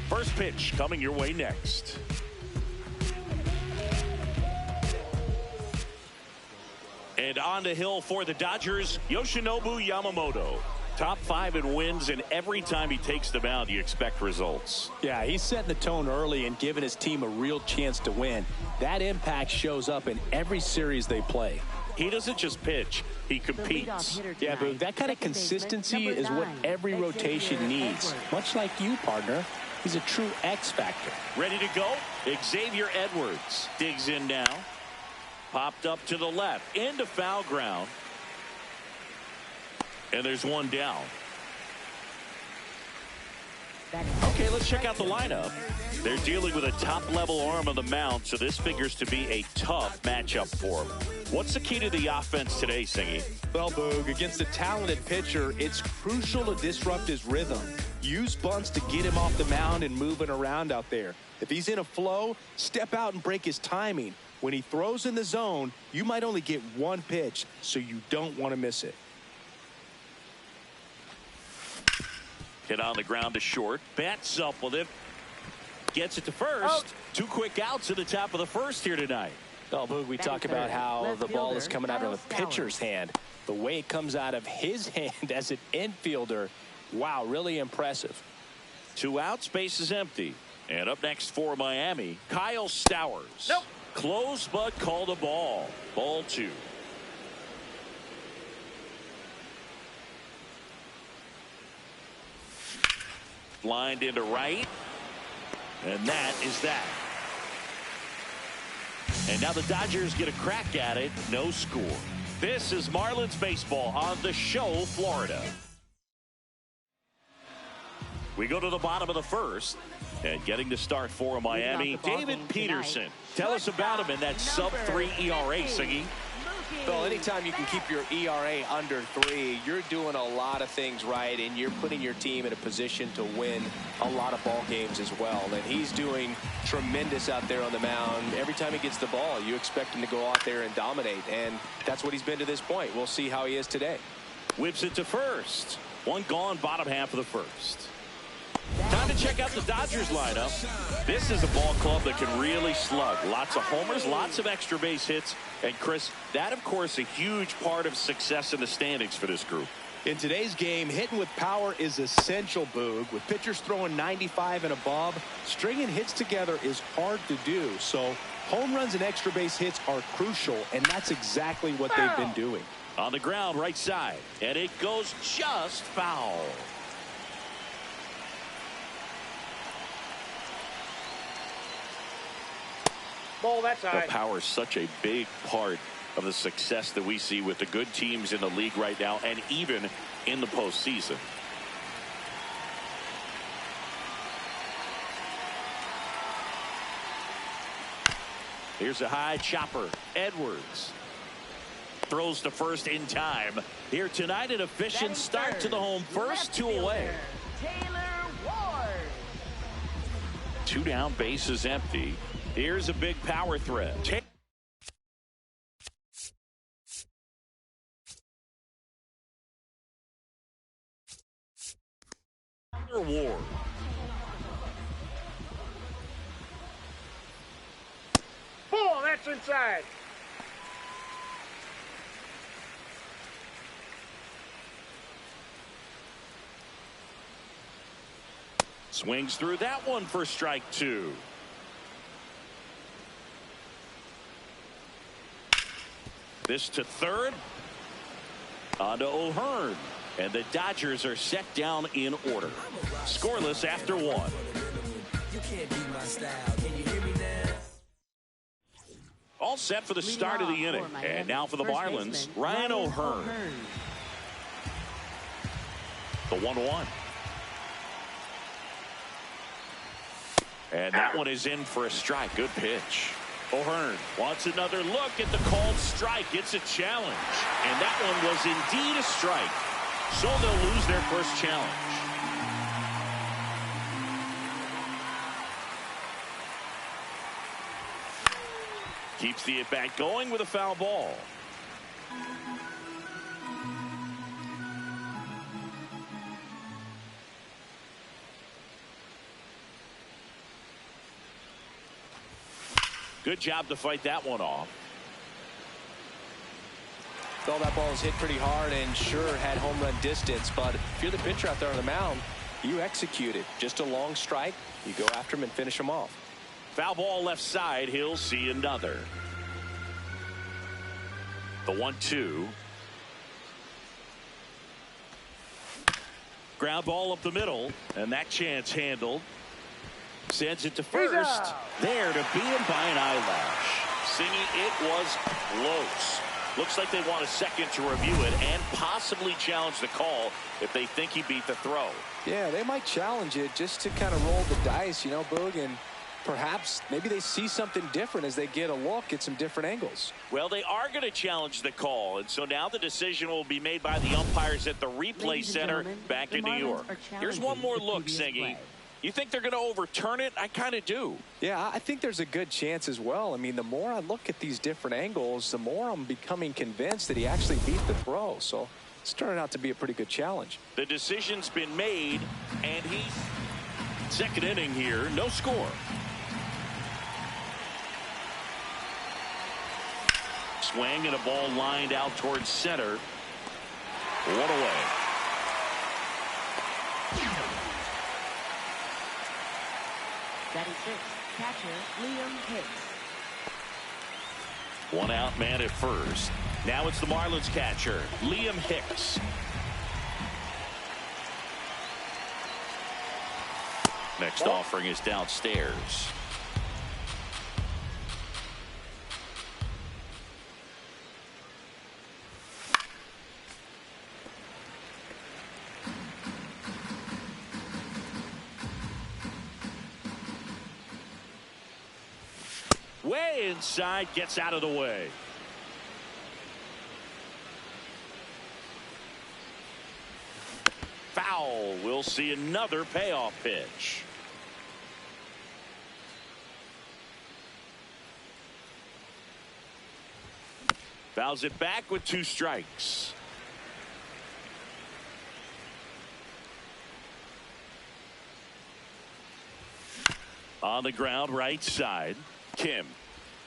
First pitch coming your way next. And on the hill for the Dodgers, Yoshinobu Yamamoto. Top 5 in wins, and every time he takes the mound, you expect results.
Yeah, he's setting the tone early and giving his team a real chance to win. That impact shows up in every series they play.
He doesn't just pitch, he competes.
Yeah, but that kind of consistency is what every rotation needs. Much like you, partner. He's a true X factor.
Ready to go? Xavier Edwards digs in now. Popped up to the left, into foul ground. And there's one down. Okay, let's check out the lineup. They're dealing with a top-level arm on the mound, so this figures to be a tough matchup for them. What's the key to the offense today, Singy?
Well, Boog, against a talented pitcher, it's crucial to disrupt his rhythm. Use bunts to get him off the mound and moving around out there. If he's in a flow, step out and break his timing. When he throws in the zone, you might only get one pitch, so you don't want to miss it.
Hit on the ground to short. Bats up with it. Gets it to first. 2 quick outs at the top of the first here tonight.
Oh, Boog, we talk about how the ball is coming out of a pitcher's hand. The way it comes out of his hand as an infielder, wow, really impressive.
2 outs, base is empty. And up next for Miami, Kyle Stowers.
Nope.
Close but called a ball. Ball 2. Lined into right. And that is that. And now the Dodgers get a crack at it. No score. This is Marlins baseball on the show, Florida. We go to the bottom of the first. And getting to start for Miami, David Peterson. Tell us about him in that sub-3 ERA, Siggy.
Well, anytime you can keep your ERA under 3, you're doing a lot of things right, and you're putting your team in a position to win a lot of ball games as well. And he's doing tremendous out there on the mound. Every time he gets the ball, you expect him to go out there and dominate, and that's what he's been to this point. We'll see how he is today.
Whips it to first. 1 gone, bottom half of the first. Time to check out the Dodgers lineup. This is a ball club that can really slug. Lots of homers, lots of extra base hits. And Chris, that of course a huge part of success in the standings for this group.
In today's game, hitting with power is essential, Boog. With pitchers throwing 95 and above, stringing hits together is hard to do. So home runs and extra base hits are crucial, and that's exactly what they've been doing.
On the ground, right side, and it goes just foul.
Ball that side.
The power is such a big part of the success that we see with the good teams in the league right now, and even in the postseason. Here's a high chopper. Edwards throws to first in time. Here tonight, an efficient start to the home first, 2 away. 2 down, base is empty. Here's a big power threat. Ward.
Ball, that's inside.
Swings through that one for strike 2. This to third. On to O'Hearn. And the Dodgers are set down in order. Scoreless after 1. All set for the start of the inning. And now for the Marlins, Ryan O'Hearn. The 1-1. And that one is in for a strike. Good pitch. O'Hearn wants another look at the called strike. It's a challenge. And that one was indeed a strike. So they'll lose their first challenge. Keeps the at-bat going with a foul ball. Good job to fight that one off.
Well, that ball was hit pretty hard and sure had home run distance, but if you're the pitcher out there on the mound, you execute it. Just a long strike. You go after him and finish him off.
Foul ball left side. He'll see another. The 1-2. Ground ball up the middle, and that chance handled. Sends it to first. There to beat him by an eyelash. Singing, it was close. Looks like they want a second to review it and possibly challenge the call if they think he beat the throw.
Yeah, they might challenge it just to kind of roll the dice, you know, Boog, and perhaps maybe they see something different as they get a look at some different angles.
Well, they are going to challenge the call, and so now the decision will be made by the umpires at the replay center back in New York. Here's one more look, Singy. You think they're going to overturn it? I kind of do.
Yeah, I think there's a good chance as well. I mean, the more I look at these different angles, the more I'm becoming convinced that he actually beat the throw. So it's turning out to be a pretty good challenge.
The decision's been made, and he's Second inning here, no score. Swing and a ball lined out towards center. One away.
Batting sixth, catcher Liam Hicks.
One out man at first. Now it's the Marlins catcher, Liam Hicks. Next offering is downstairs. Way inside, gets out of the way. Foul. We'll see another payoff pitch. Fouls it back with 2 strikes. On the ground, right side. Kim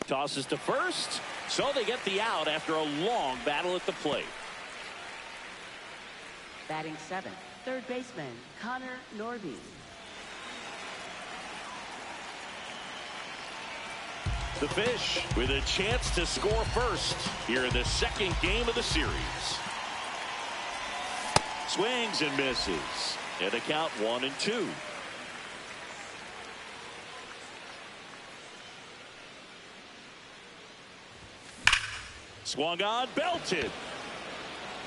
tosses to first, so they get the out after a long battle at the plate.
Batting seventh, third baseman Connor Norby.
The Fish with a chance to score first here in the second game of the series. Swings and misses. And the count 1-2. Swung on, belted.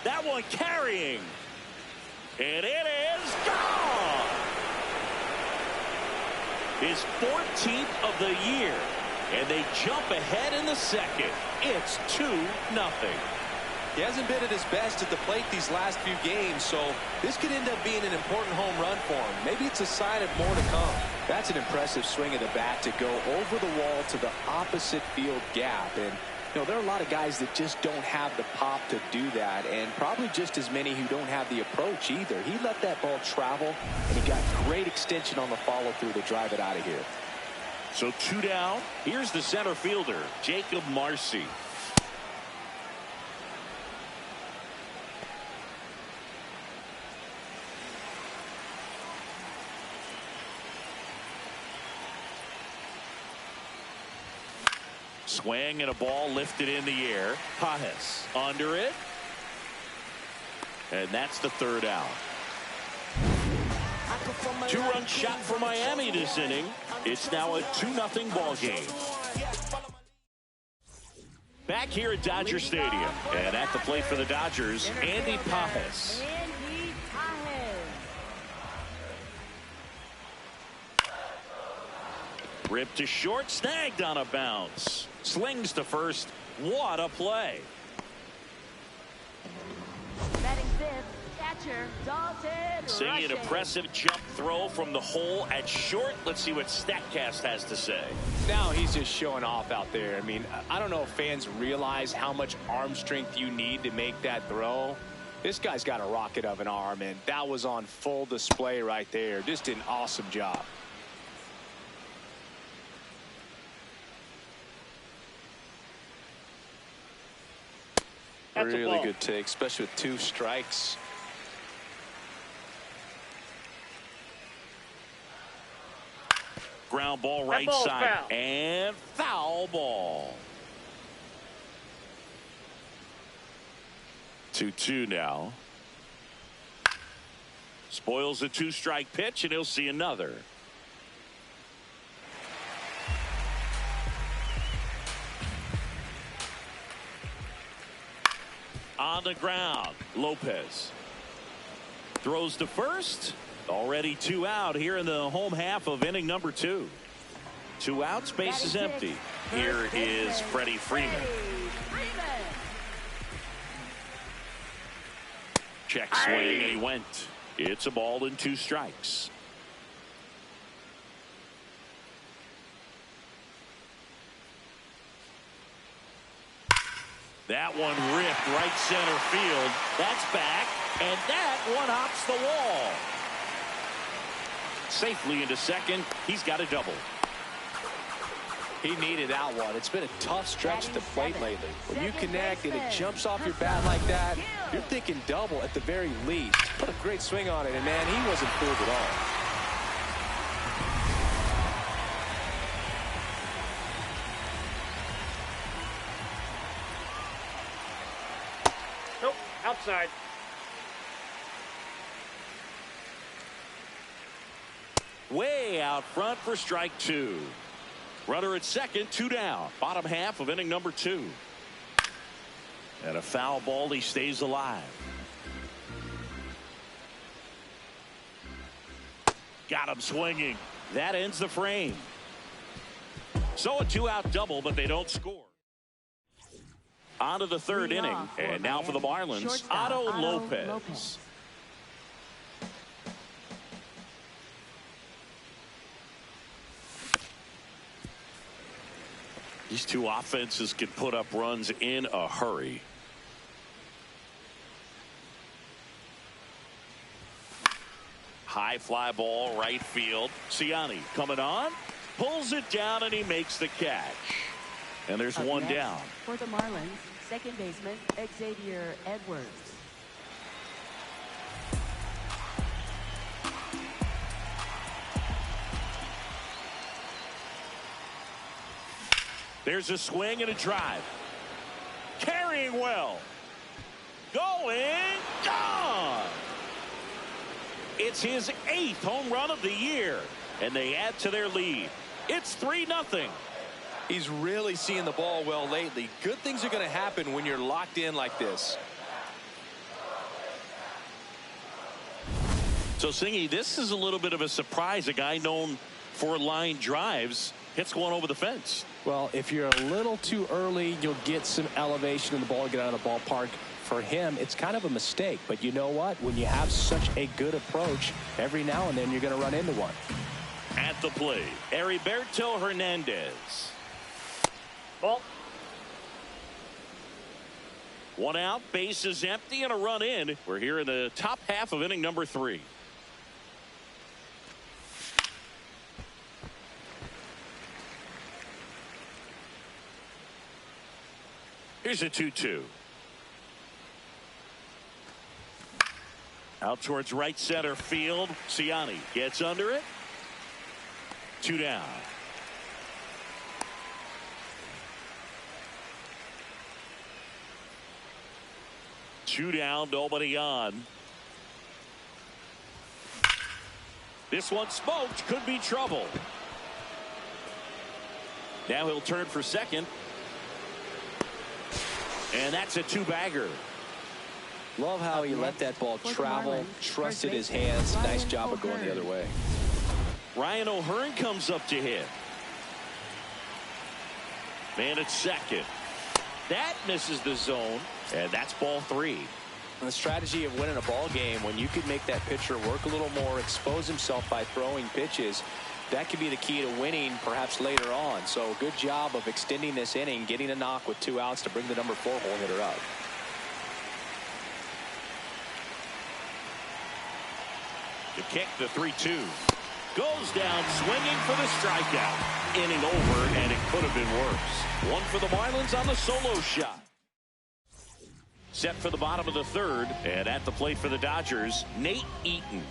That one carrying. And it is gone. His 14th of the year. And they jump ahead in the second. It's 2-0.
He hasn't been at his best at the plate these last few games, so this could end up being an important home run for him. Maybe it's a sign of more to come. That's an impressive swing of the bat to go over the wall to the opposite field gap. And you know, there are a lot of guys that just don't have the pop to do that, and probably just as many who don't have the approach either. He let that ball travel, and he got great extension on the follow-through to drive it out of here.
So 2 down. Here's the center fielder, Jacob Marcy. Swing and a ball lifted in the air. Pajes under it. And that's the 3rd out. 2-run shot for Miami this inning. It's now a 2-0 ball game. Back here at Dodger Stadium. And at the plate for the Dodgers, Andy Pajes. Ripped to short, snagged on a bounce. Slings to first. What a play.
Batting fifth, catcher Dalton
Seeing an impressive jump throw from the hole at short. Let's see what StatCast has to say.
Now he's just showing off out there. I mean, I don't know if fans realize how much arm strength you need to make that throw. This guy's got a rocket of an arm, and that was on full display right there. Just an awesome job. Really good take, especially with 2 strikes.
Ground ball right side.
Foul.
And foul ball. 2-2 now. Spoils a 2-strike pitch, and he'll see another. On the ground, Lopez throws to first. Already 2 out here in the home half of inning number 2. 2 outs, base is empty. Here is Freddie Freeman. Check swing, and he went. It's a ball and 2 strikes. That one ripped right center field. That's back, and that one hops the wall. safely into second. He's got a double.
He needed that one. It's been a tough stretch at the plate lately. When you connect and it jumps off your bat like that, you're thinking double at the very least. Put a great swing on it, and man, he wasn't fooled at all.
Nope, outside.
Way out front for strike two. Runner at second, 2 down. Bottom half of inning number 2. And a foul ball. He stays alive. Got him swinging. That ends the frame. So a 2-out double, but they don't score. On to the third inning. And now for the Marlins, Otto Lopez. These two offenses can put up runs in a hurry. High fly ball, right field. Ciani coming on, pulls it down, and he makes the catch. And there's one down.
For the Marlins, second baseman Xavier Edwards.
There's a swing and a drive. Carrying well. Going. Gone. It's his 8th home run of the year. And they add to their lead. It's 3-0.
He's really seeing the ball well lately. Good things are going to happen when you're locked in like this.
So, Singy, this is a little bit of a surprise. A guy known for line drives hits one over the fence.
Well, if you're a little too early, you'll get some elevation in the ball, get out of the ballpark. For him, it's kind of a mistake. But you know what? When you have such a good approach, every now and then you're going to run into one.
At the plate, Heriberto Hernandez.
Ball.
1 out, base is empty, and a run in. We're here in the top half of inning number 3. Here's a 2-2. Out towards right center field. Ciani gets under it. 2 down. Two down, nobody on. This one smoked, could be trouble. Now he'll turn for second. And that's a 2-bagger.
Love how he let that ball travel, trusted his hands. Nice job of going the other way.
Ryan O'Hearn comes up to hit. Man at second. That misses the zone, and that's ball 3.
And the strategy of winning a ball game, when you can make that pitcher work a little more, expose himself by throwing pitches, that could be the key to winning perhaps later on. So good job of extending this inning, getting a knock with 2 outs to bring the number 4 hole hitter up.
The kick, the 3-2. Goes down swinging for the strikeout. Inning over, and it could have been worse. One for the Marlins on the solo shot. Set for the bottom of the 3rd, and at the plate for the Dodgers, Nate Eaton.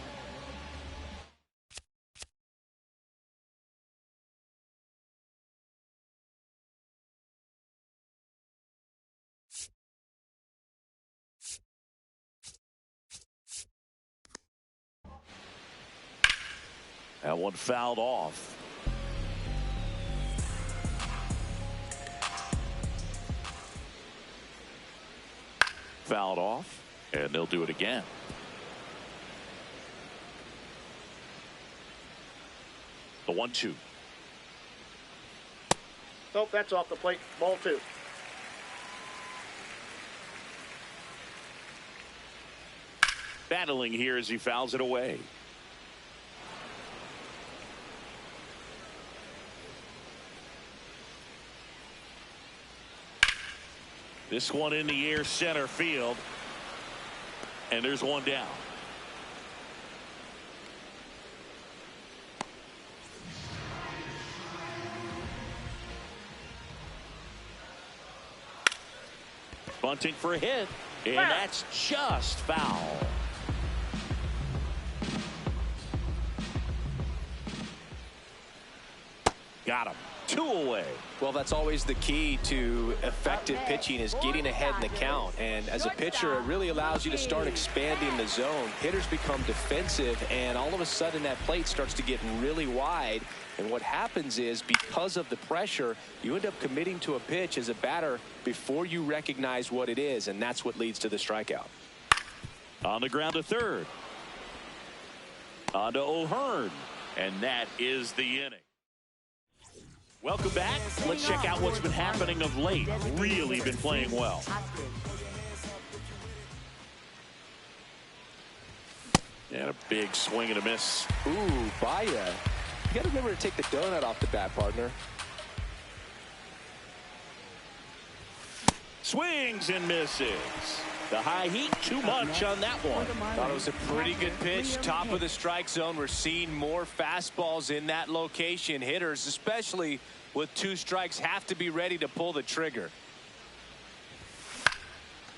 That one fouled off. Fouled off, and they'll do it again. The 1-2.
Nope, that's off the plate. Ball 2.
Battling here as he fouls it away. This one in the air, center field. And there's one down. Bunting for a hit, and that's just foul. Got him. 2 away.
Well, that's always the key to effective pitching, is getting ahead in the count. And as a pitcher, it really allows you to start expanding the zone. Hitters become defensive, and all of a sudden that plate starts to get really wide. And what happens is, because of the pressure, you end up committing to a pitch as a batter before you recognize what it is, and that's what leads to the strikeout.
On the ground to third. On to O'Hearn, and that is the inning. Welcome back. Let's check out what's been happening of late. Really been playing well. And a big swing and a miss.
Ooh, Baya. You got to remember to take the donut off the bat, partner.
Swings and misses. The high heat, too much on that one.
Thought it was a pretty good pitch. Top of the strike zone. We're seeing more fastballs in that location. Hitters, especially with 2 strikes, have to be ready to pull the trigger.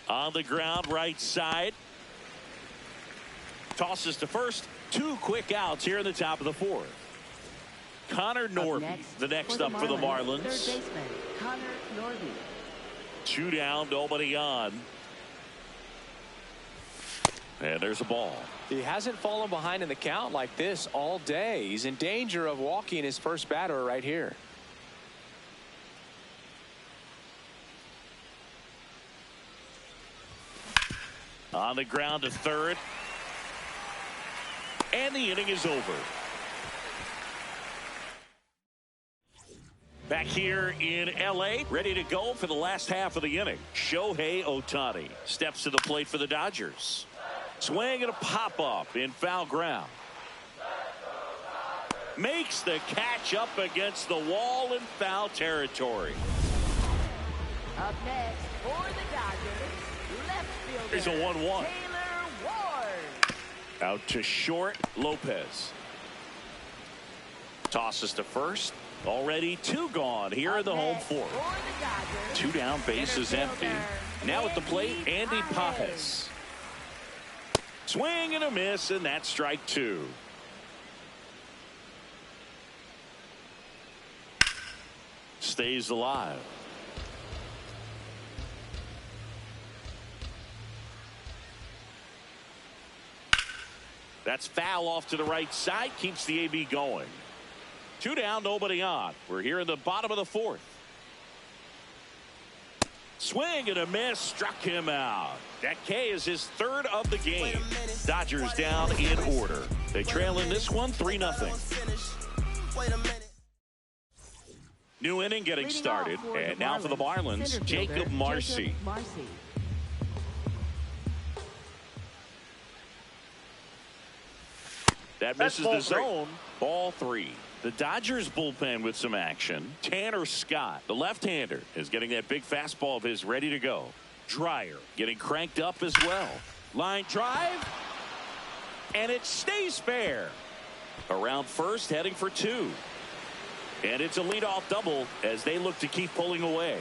On the ground, right side. Tosses to first. 2 quick outs here in the top of the 4th. Connor Norby, the next up for the Marlins.
Third baseman, Connor Norby.
2 down, nobody on. And there's a ball.
He hasn't fallen behind in the count like this all day. He's in danger of walking his first batter right here.
On the ground to third. And the inning is over. Back here in L.A., ready to go for the last half of the inning. Shohei Ohtani steps to the plate for the Dodgers. Swing and a pop-up in foul ground. Makes the catch up against the wall in foul territory.
Up next for the Dodgers, left fielder,
Here's a 1-1.
Taylor Ward.
Out to short, Lopez. Tosses to first. Already 2 gone here in the home 4th. 2 down, base is empty. Now at the plate, Andy Pajes. Swing and a miss, and that's strike 2. Stays alive. That's foul off to the right side, keeps the AB going. 2 down, nobody on. We're here in the bottom of the 4th. Swing and a miss, struck him out. That K is his 3rd of the game. Dodgers down in order. They trail in this one 3-0. New inning getting started. And now for the Marlins, Jacob Marcy. That misses the zone. Ball 3. The Dodgers bullpen with some action. Tanner Scott, the left-hander, is getting that big fastball of his ready to go. Dreyer getting cranked up as well. Line drive. And it stays fair. Around first, heading for 2. And it's a leadoff double as they look to keep pulling away.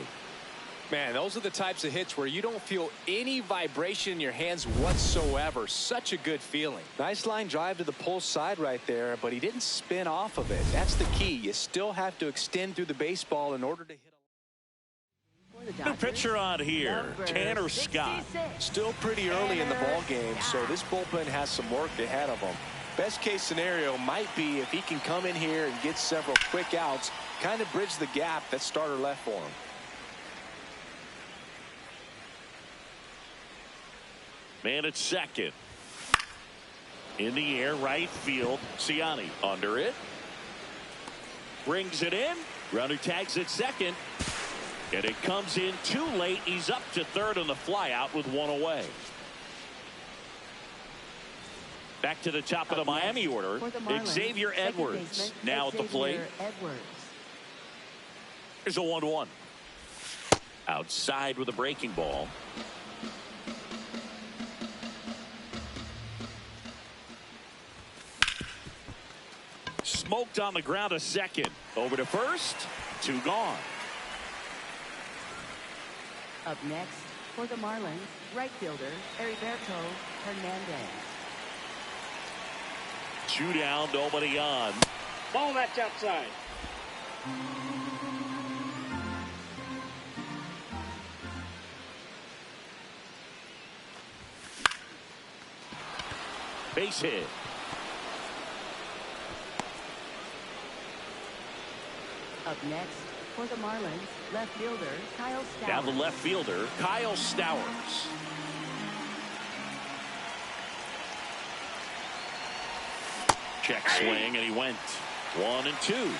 Man, those are the types of hits where you don't feel any vibration in your hands whatsoever. Such a good feeling. Nice line drive to the pull side right there, but he didn't spin off of it. That's the key. You still have to extend through the baseball in order to hit
New pitcher on here, Tanner Scott.
Still pretty early in the ball game, so this bullpen has some work ahead of them. Best case scenario might be if he can come in here and get several quick outs, kind of bridge the gap that starter left for him.
Man at second. In the air, right field. Ciani under it. Brings it in. Runner tags at second. And it comes in too late. He's up to third on the flyout with 1 away. Back to the top of the Miami order. Xavier Edwards now at the plate. Here's a 1-1. Outside with a breaking ball. Smoked on the ground to second. Over to first. 2 gone.
Up next For the Marlins, right fielder, Heriberto Hernandez.
2 down, nobody on.
Ball, that's outside.
Base hit.
Up next, for the Marlins, left fielder, Kyle Stowers.
Now the left fielder, Kyle Stowers. Check swing, and he went 1-2.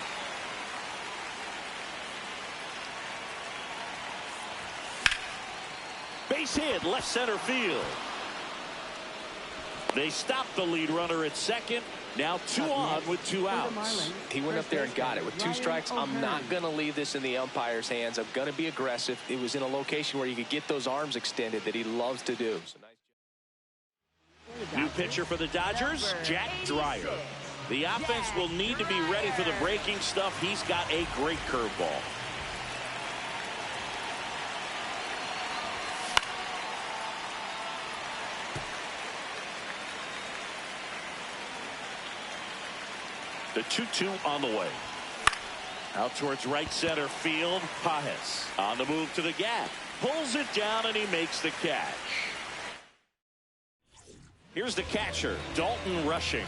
Base hit, left center field. They stopped the lead runner at second. Now 2 on with 2 outs.
He went up there and got it with 2 strikes. I'm not going to leave this in the umpire's hands. I'm going to be aggressive. It was in a location where you could get those arms extended that he loves to do. So nice.
New pitcher for the Dodgers, Jack Dreyer. The offense will need to be ready for the breaking stuff. He's got a great curveball. The 2-2 on the way. Out towards right center field. Pajes on the move to the gap. Pulls it down and he makes the catch. Here's the catcher, Dalton Rushing.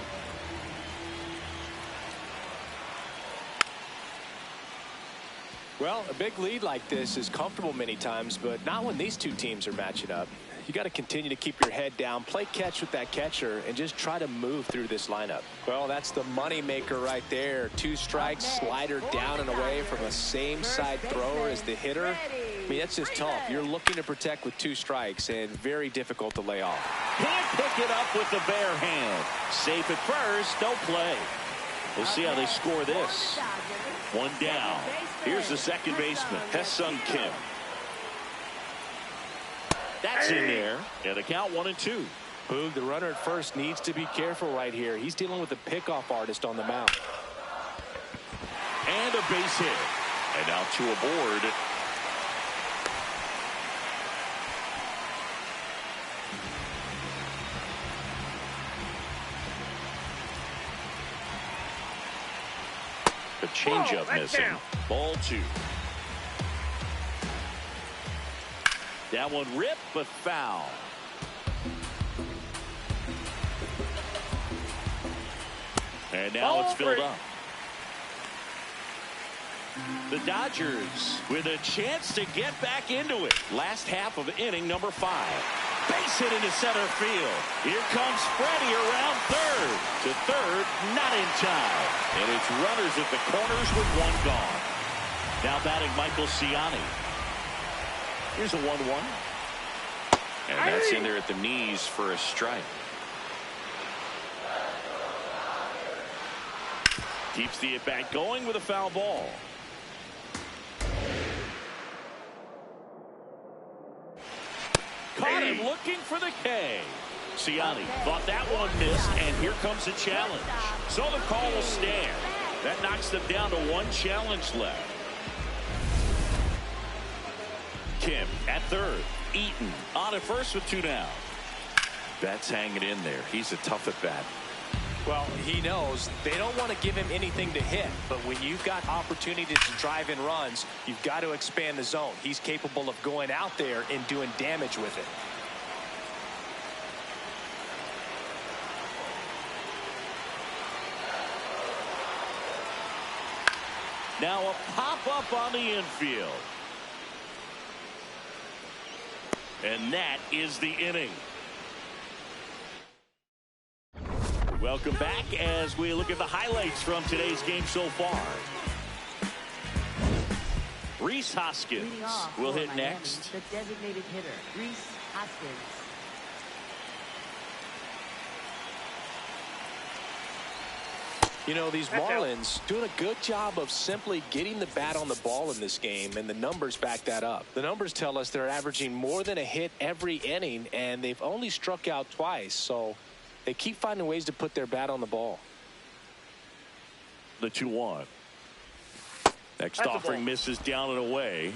Well, a big lead like this is comfortable many times, but not when these 2 teams are matching up. You got to continue to keep your head down, play catch with that catcher, and just try to move through this lineup. Well, that's the money maker right there. 2 strikes, slider down and away from a same side thrower as the hitter. I mean, that's just tough. You're looking to protect with 2 strikes and very difficult to lay off.
Can't pick it up with the bare hand. Safe at first, no play. We'll see how they score this. 1 down. Here's the second baseman, Hesung Kim. That's in there. And the count 1-2.
Boog, the runner at first needs to be careful right here. He's dealing with a pickoff artist on the mound.
And a base hit. And now 2 aboard. The changeup missing. Ball 2. That one ripped, but foul. And now it's filled up. The Dodgers with a chance to get back into it. Last half of inning number 5. Base hit into center field. Here comes Freddie around third. To third, not in time. And it's runners at the corners with 1 gone. Now batting Michael Ciani. Here's a 1-1. And that's in there at the knees for a strike. Keeps the at-bat going with a foul ball. Caught him looking for the K. Ciani thought that one missed, and here comes a challenge. So the call will stand. That knocks them down to 1 challenge left. Kim at third. Eaton on at first with 2 down. That's hanging in there. He's a tough at bat.
Well, he knows they don't want to give him anything to hit, but when you've got opportunity to drive in runs, you've got to expand the zone. He's capable of going out there and doing damage with it.
Now a pop-up on the infield. And that is the inning. Welcome back as we look at the highlights from today's game so far. Rhys Hoskins will hit next.
The designated hitter, Rhys Hoskins.
You know, these Marlins doing a good job of simply getting the bat on the ball in this game, and the numbers back that up. The numbers tell us they're averaging more than a hit every inning, and they've only struck out twice, so they keep finding ways to put their bat on the ball.
The 2-1. Next offering misses down and away.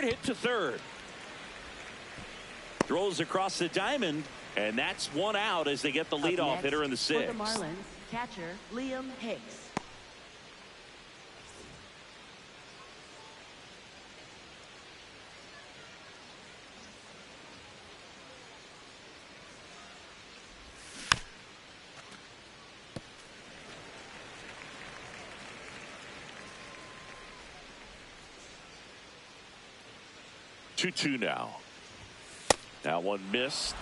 hard hit to third. Throws across the diamond, and that's one out as they get the leadoff hitter in the sixth.
For the Marlins, catcher Liam Hicks.
Two now. That one missed.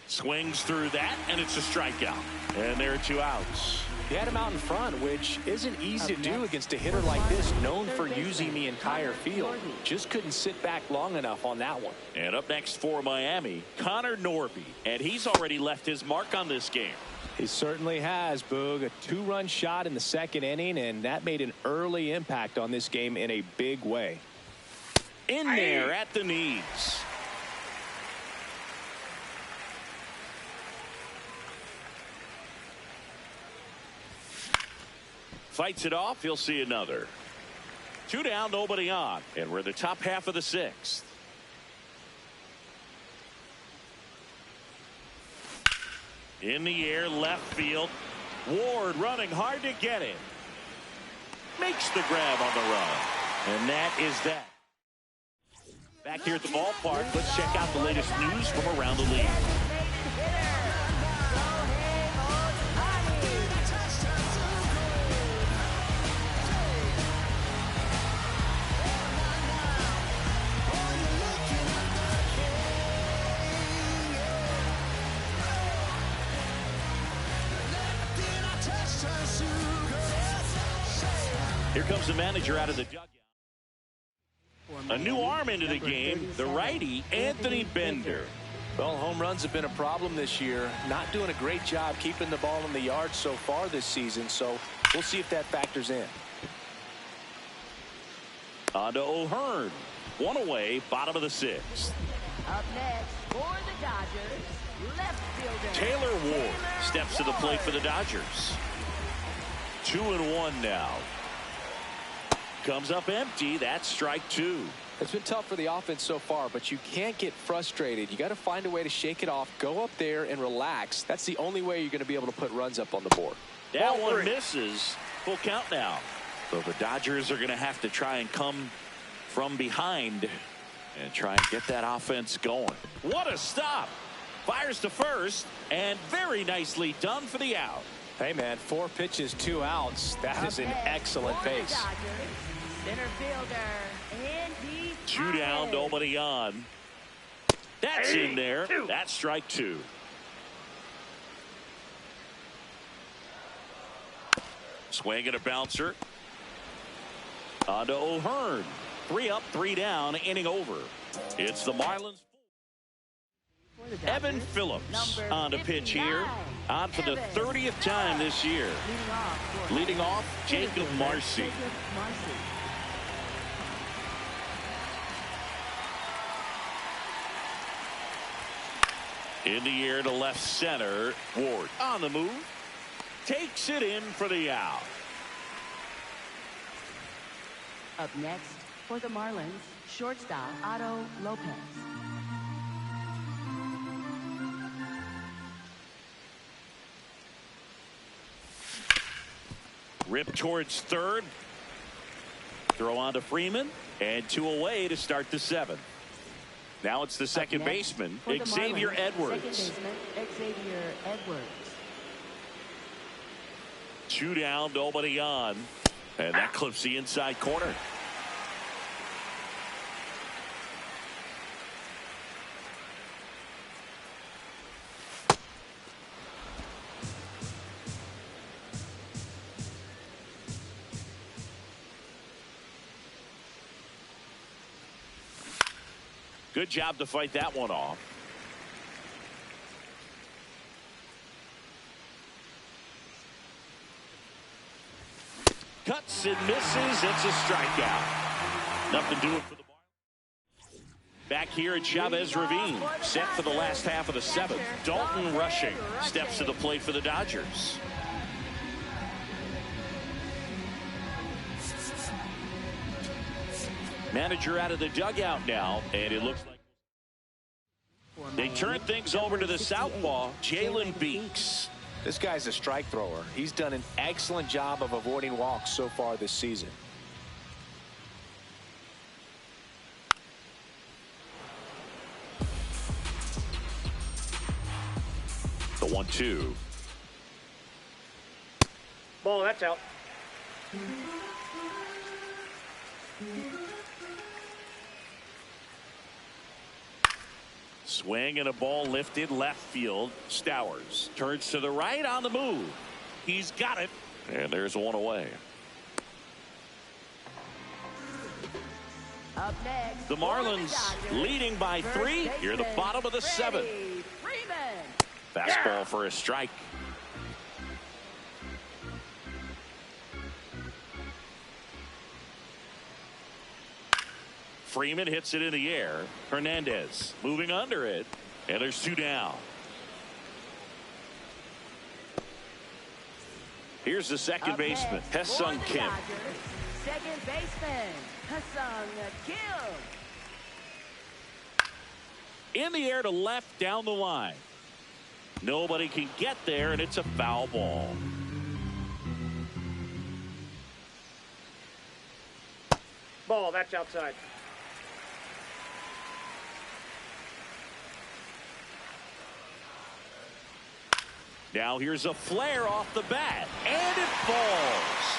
Swings through that, and it's a strikeout. And there are 2 outs.
He had him out in front, which isn't easy to do against a hitter like this, known for using the entire field. Just couldn't sit back long enough on that one.
And up next for Miami, Connor Norby. And he's already left his mark on this game.
He certainly has, Boog. A 2-run shot in the second inning, and that made an early impact on this game in a big way.
In there at the knees. Fights it off. He'll see another. 2 down, nobody on. And we're in the top half of the 6th. In the air, left field. Ward running hard to get it. Makes the grab on the run. And that is that. Back here at the ballpark, let's check out the latest news from around the league. Here comes the manager out of the dugout. A new arm into the game, the righty, Anthony Bender.
Well, home runs have been a problem this year. Not doing a great job keeping the ball in the yard so far this season, so we'll see if that factors in.
On to O'Hearn. 1 away, bottom of the 6th.
Up next for the Dodgers, left fielder
Taylor Ward steps to the plate for the Dodgers. 2-1 now. Comes up empty. That's strike 2.
It's been tough for the offense so far, but you can't get frustrated. You got to find a way to shake it off, go up there and relax. That's the only way you're going to be able to put runs up on the board.
That one misses. Full count now. So the Dodgers are going to have to try and come from behind and try and get that offense going. What a stop. Fires to first, and very nicely done for the out.
Hey, man, 4 pitches, 2 outs. That is an excellent pace.
Center fielder, Andy
2 down, nobody on. That's in there. That's strike 2. Swing and a bouncer. On to O'Hearn. 3 up, 3 down, inning over. It's the Marlins. Evan Phillips on to pitch here. On for the 30th time this year. Leading off, Jacob Marcy. In the air to left center. Ward on the move. Takes it in for the out.
Up next for the Marlins, shortstop Otto Lopez.
Rip towards third. Throw on to Freeman. And 2 away to start the 7th. Now it's the second baseman, Xavier
Marlins,
Edwards.
Second baseman, Xavier Edwards.
2 down, nobody on. And that clips the inside corner. Good job to fight that one off. Cuts and misses. It's a strikeout. Nothing doing for the Marlins. Back here at Chavez Ravine, set for the last half of the seventh. Dalton Rushing steps to the plate for the Dodgers. Manager out of the dugout now, and it looks like they turn things over to the southpaw, Jalen Beeks.
This guy's a strike thrower. He's done an excellent job of avoiding walks so far this season.
The 1-2.
Ball, that's out.
Swing and a ball lifted left field. Stowers turns to the right on the move. He's got it. And there's one away.
Up next,
The Marlins leading by 3 here at the bottom of the 7th. Fastball for a strike. Freeman hits it in the air. Hernandez moving under it. And there's 2 down. Here's the second baseman, Ha-Seong Kim.
Second baseman, Ha-Seong Kim.
In the air to left down the line. Nobody can get there, and it's a foul ball.
Ball, that's outside.
Now here's a flare off the bat, and it falls.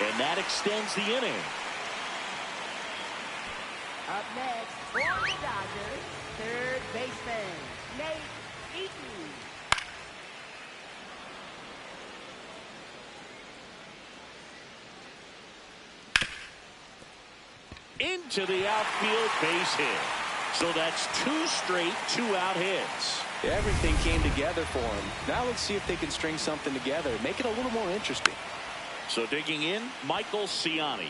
And that extends the inning.
Up next, for the Dodgers, third baseman, Nate Eaton.
Into the outfield, base hit. So that's 2 straight 2-out hits.
Everything came together for him. Now let's see if they can string something together, make it a little more interesting.
So digging in, Michael Ciani.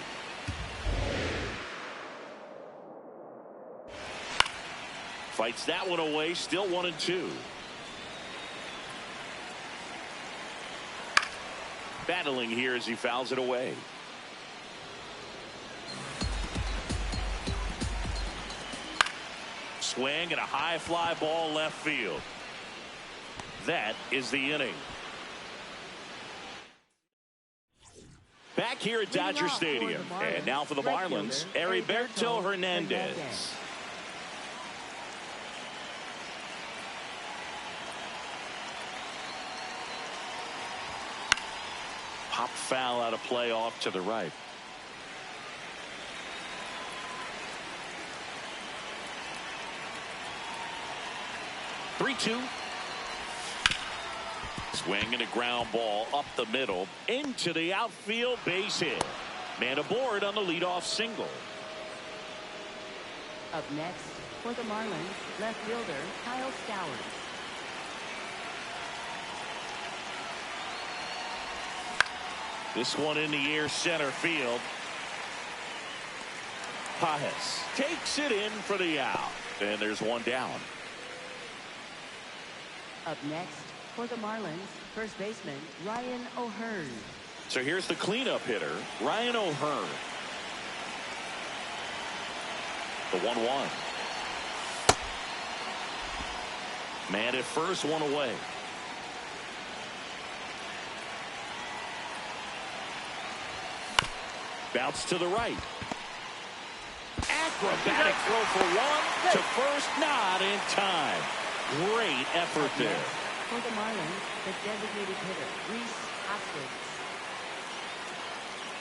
Fights that one away, still 1-2. Battling here as he fouls it away. Swing and a high fly ball left field. That is the inning. Back here at Dodger Stadium. And now for the Marlins, Heriberto Hernandez. Pop foul out of play off to the right. Three-two. Swing and a ground ball up the middle into the outfield, base hit. Man aboard on the leadoff single.
Up next, for the Marlins, left fielder, Kyle Stowers.
This one in the air, center field. Pajes takes it in for the out. And there's one down.
Up next, for the Marlins, first baseman, Ryan O'Hearn.
So here's the cleanup hitter, Ryan O'Hearn. The 1-1. Man at first, one away. Bounce to the right. Acrobatic throw for one to first, not in time. Great effort there.
For the Marlins, the designated hitter, Rhys Hoskins.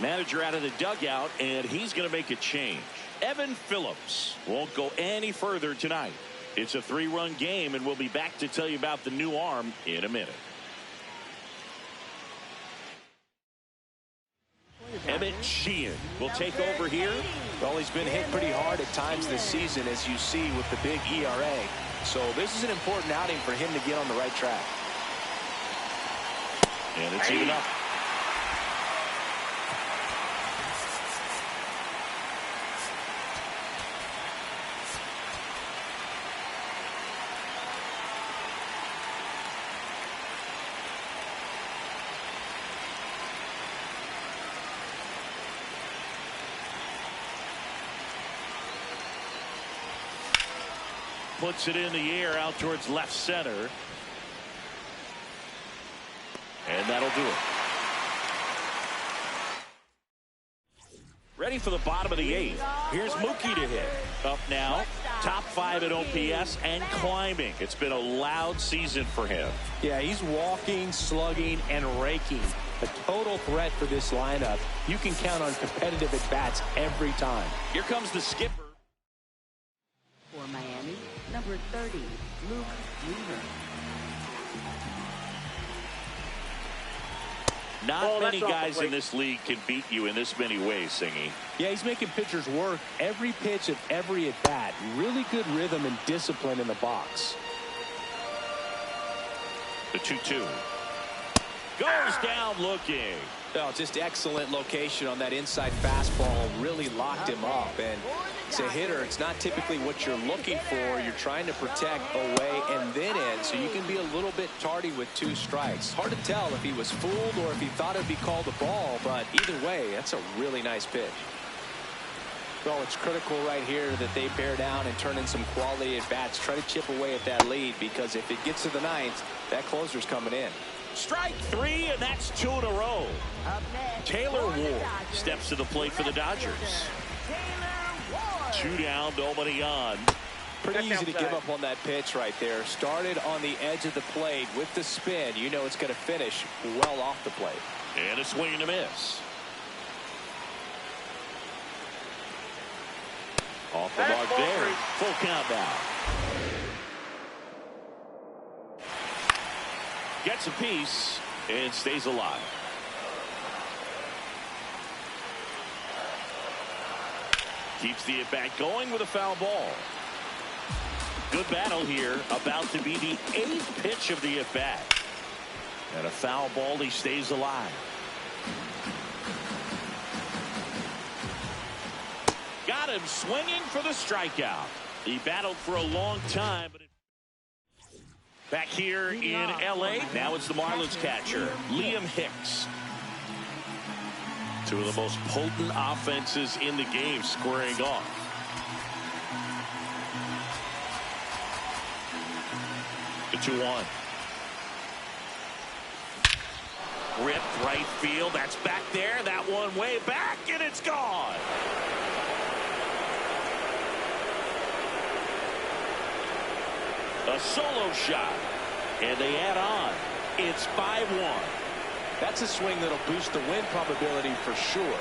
Manager out of the dugout, and he's going to make a change. Evan Phillips won't go any further tonight. It's a 3-run game, and we'll be back to tell you about the new arm in a minute. Emmett Sheehan will take over here.
Well, he's been hit pretty hard at times this season, as you see with the big ERA. So this is an important outing for him to get on the right track.
And it's even up. puts it in the air out towards left center. And that'll do it. Ready for the bottom of the 8th. Here's Mookie to hit. Up now, top 5 at OPS and climbing. It's been a loud season for him.
Yeah, he's walking, slugging, and raking. A total threat for this lineup. You can count on competitive at-bats every time.
Here comes the skipper.
For Miami, number 30, Luke Weaver.
Not many guys in this league can beat you in this many ways, Singy.
Yeah, he's making pitchers work every pitch of every at-bat. Really good rhythm and discipline in the box.
The 2-2. Goes down looking.
Oh, just excellent location on that inside fastball. Really locked him up. And as a hitter, it's not typically what you're looking for. You're trying to protect away and then in, so you can be a little bit tardy with 2 strikes. Hard to tell if he was fooled or if he thought it'd be called a ball, but either way, that's a really nice pitch. Well, it's critical right here that they bear down and turn in some quality at bats. Try to chip away at that lead, because if it gets to the 9th, that closer's coming in.
Strike 3, and that's 2 in a row.
Up next,
Taylor Ward steps to the plate for the Dodgers. 2 down, nobody on.
Pretty easy to give up on that pitch right there. Started on the edge of the plate with the spin. You know it's going to finish well off the plate.
And a swing and a miss. Off the mark there. Full count now. Gets a piece and stays alive. Keeps the at-bat going with a foul ball. Good battle here. About to be the 8th pitch of the at-bat. And a foul ball, he stays alive. Got him swinging for the strikeout. He battled for a long time, but back here in L.A., now it's the Marlins catcher, Liam Hicks. 2 of the most potent offenses in the game squaring off. The 2-1. Ripped right field. That's back there. That one way back, and it's gone. A solo shot, and they add on. It's 5-1.
That's a swing that'll boost the win probability for sure.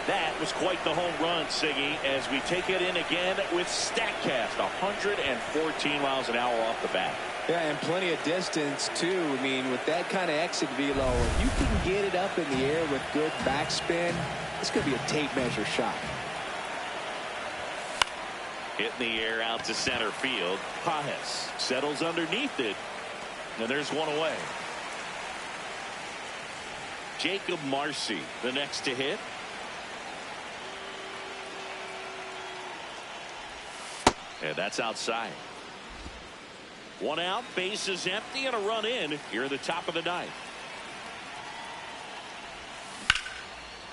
That was quite the home run, Siggy, as we take it in again with StatCast. 114 miles an hour off the bat.
Yeah, and plenty of distance, too. I mean, with that kind of exit velo, if you can get it up in the air with good backspin, it's going to be a tape measure shot.
Hit in the air out to center field. Pajes settles underneath it, and there's one away. Jacob Marcy, the next to hit. And that's outside. 1 out, bases empty, and a run in here at the top of the 9th.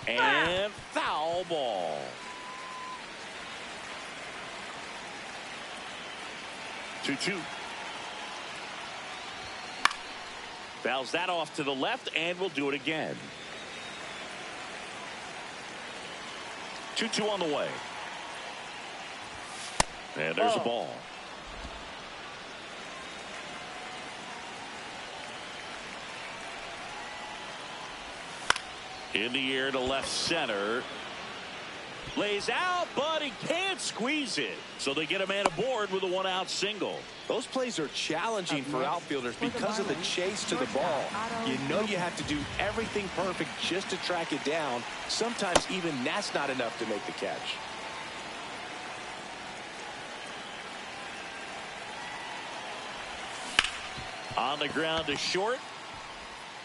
And foul ball. 2-2. Fouls that off to the left, and we'll do it again. 2-2 on the way. And there's a ball. In the air to left center. Lays out, but he can't squeeze it. So they get a man aboard with a 1-out single.
Those plays are challenging for outfielders because of the chase to the ball. You know you have to do everything perfect just to track it down. Sometimes even that's not enough to make the catch.
On the ground to short.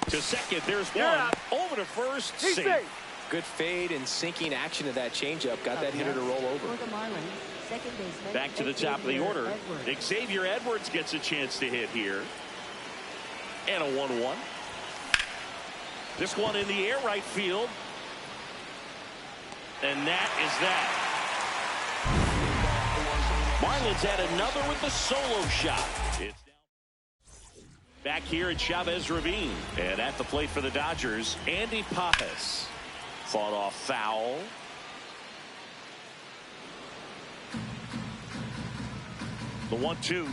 To second, there's one. Over to first, safe.
Good fade and sinking action of that changeup. Got that hitter to roll over.
Back to the top of the order. Xavier Edwards gets a chance to hit here. And a 1-1. This one in the air, right field. And that is that. Marlins add another with the solo shot. It's back here at Chavez Ravine. And at the plate for the Dodgers, Andy Pajes. Fought off foul. The 1-2.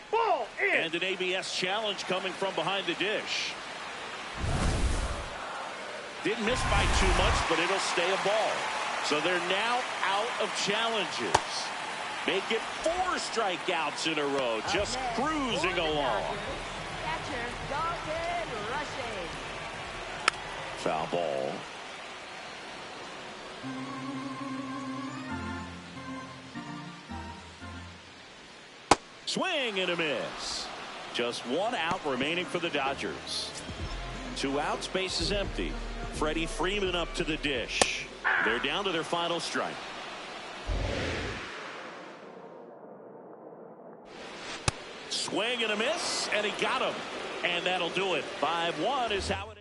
Ball in.
And an ABS challenge coming from behind the dish. Didn't miss by too much, but it'll stay a ball. So they're now out of challenges. Make it 4 strikeouts in a row, just cruising along.
Catcher Dalton Rushing.
Foul ball. Swing and a miss. Just 1 out remaining for the Dodgers. 2 outs, base is empty. Freddie Freeman up to the dish. They're down to their final strike. Swing and a miss, and he got him. And that'll do it. 5-1 is how it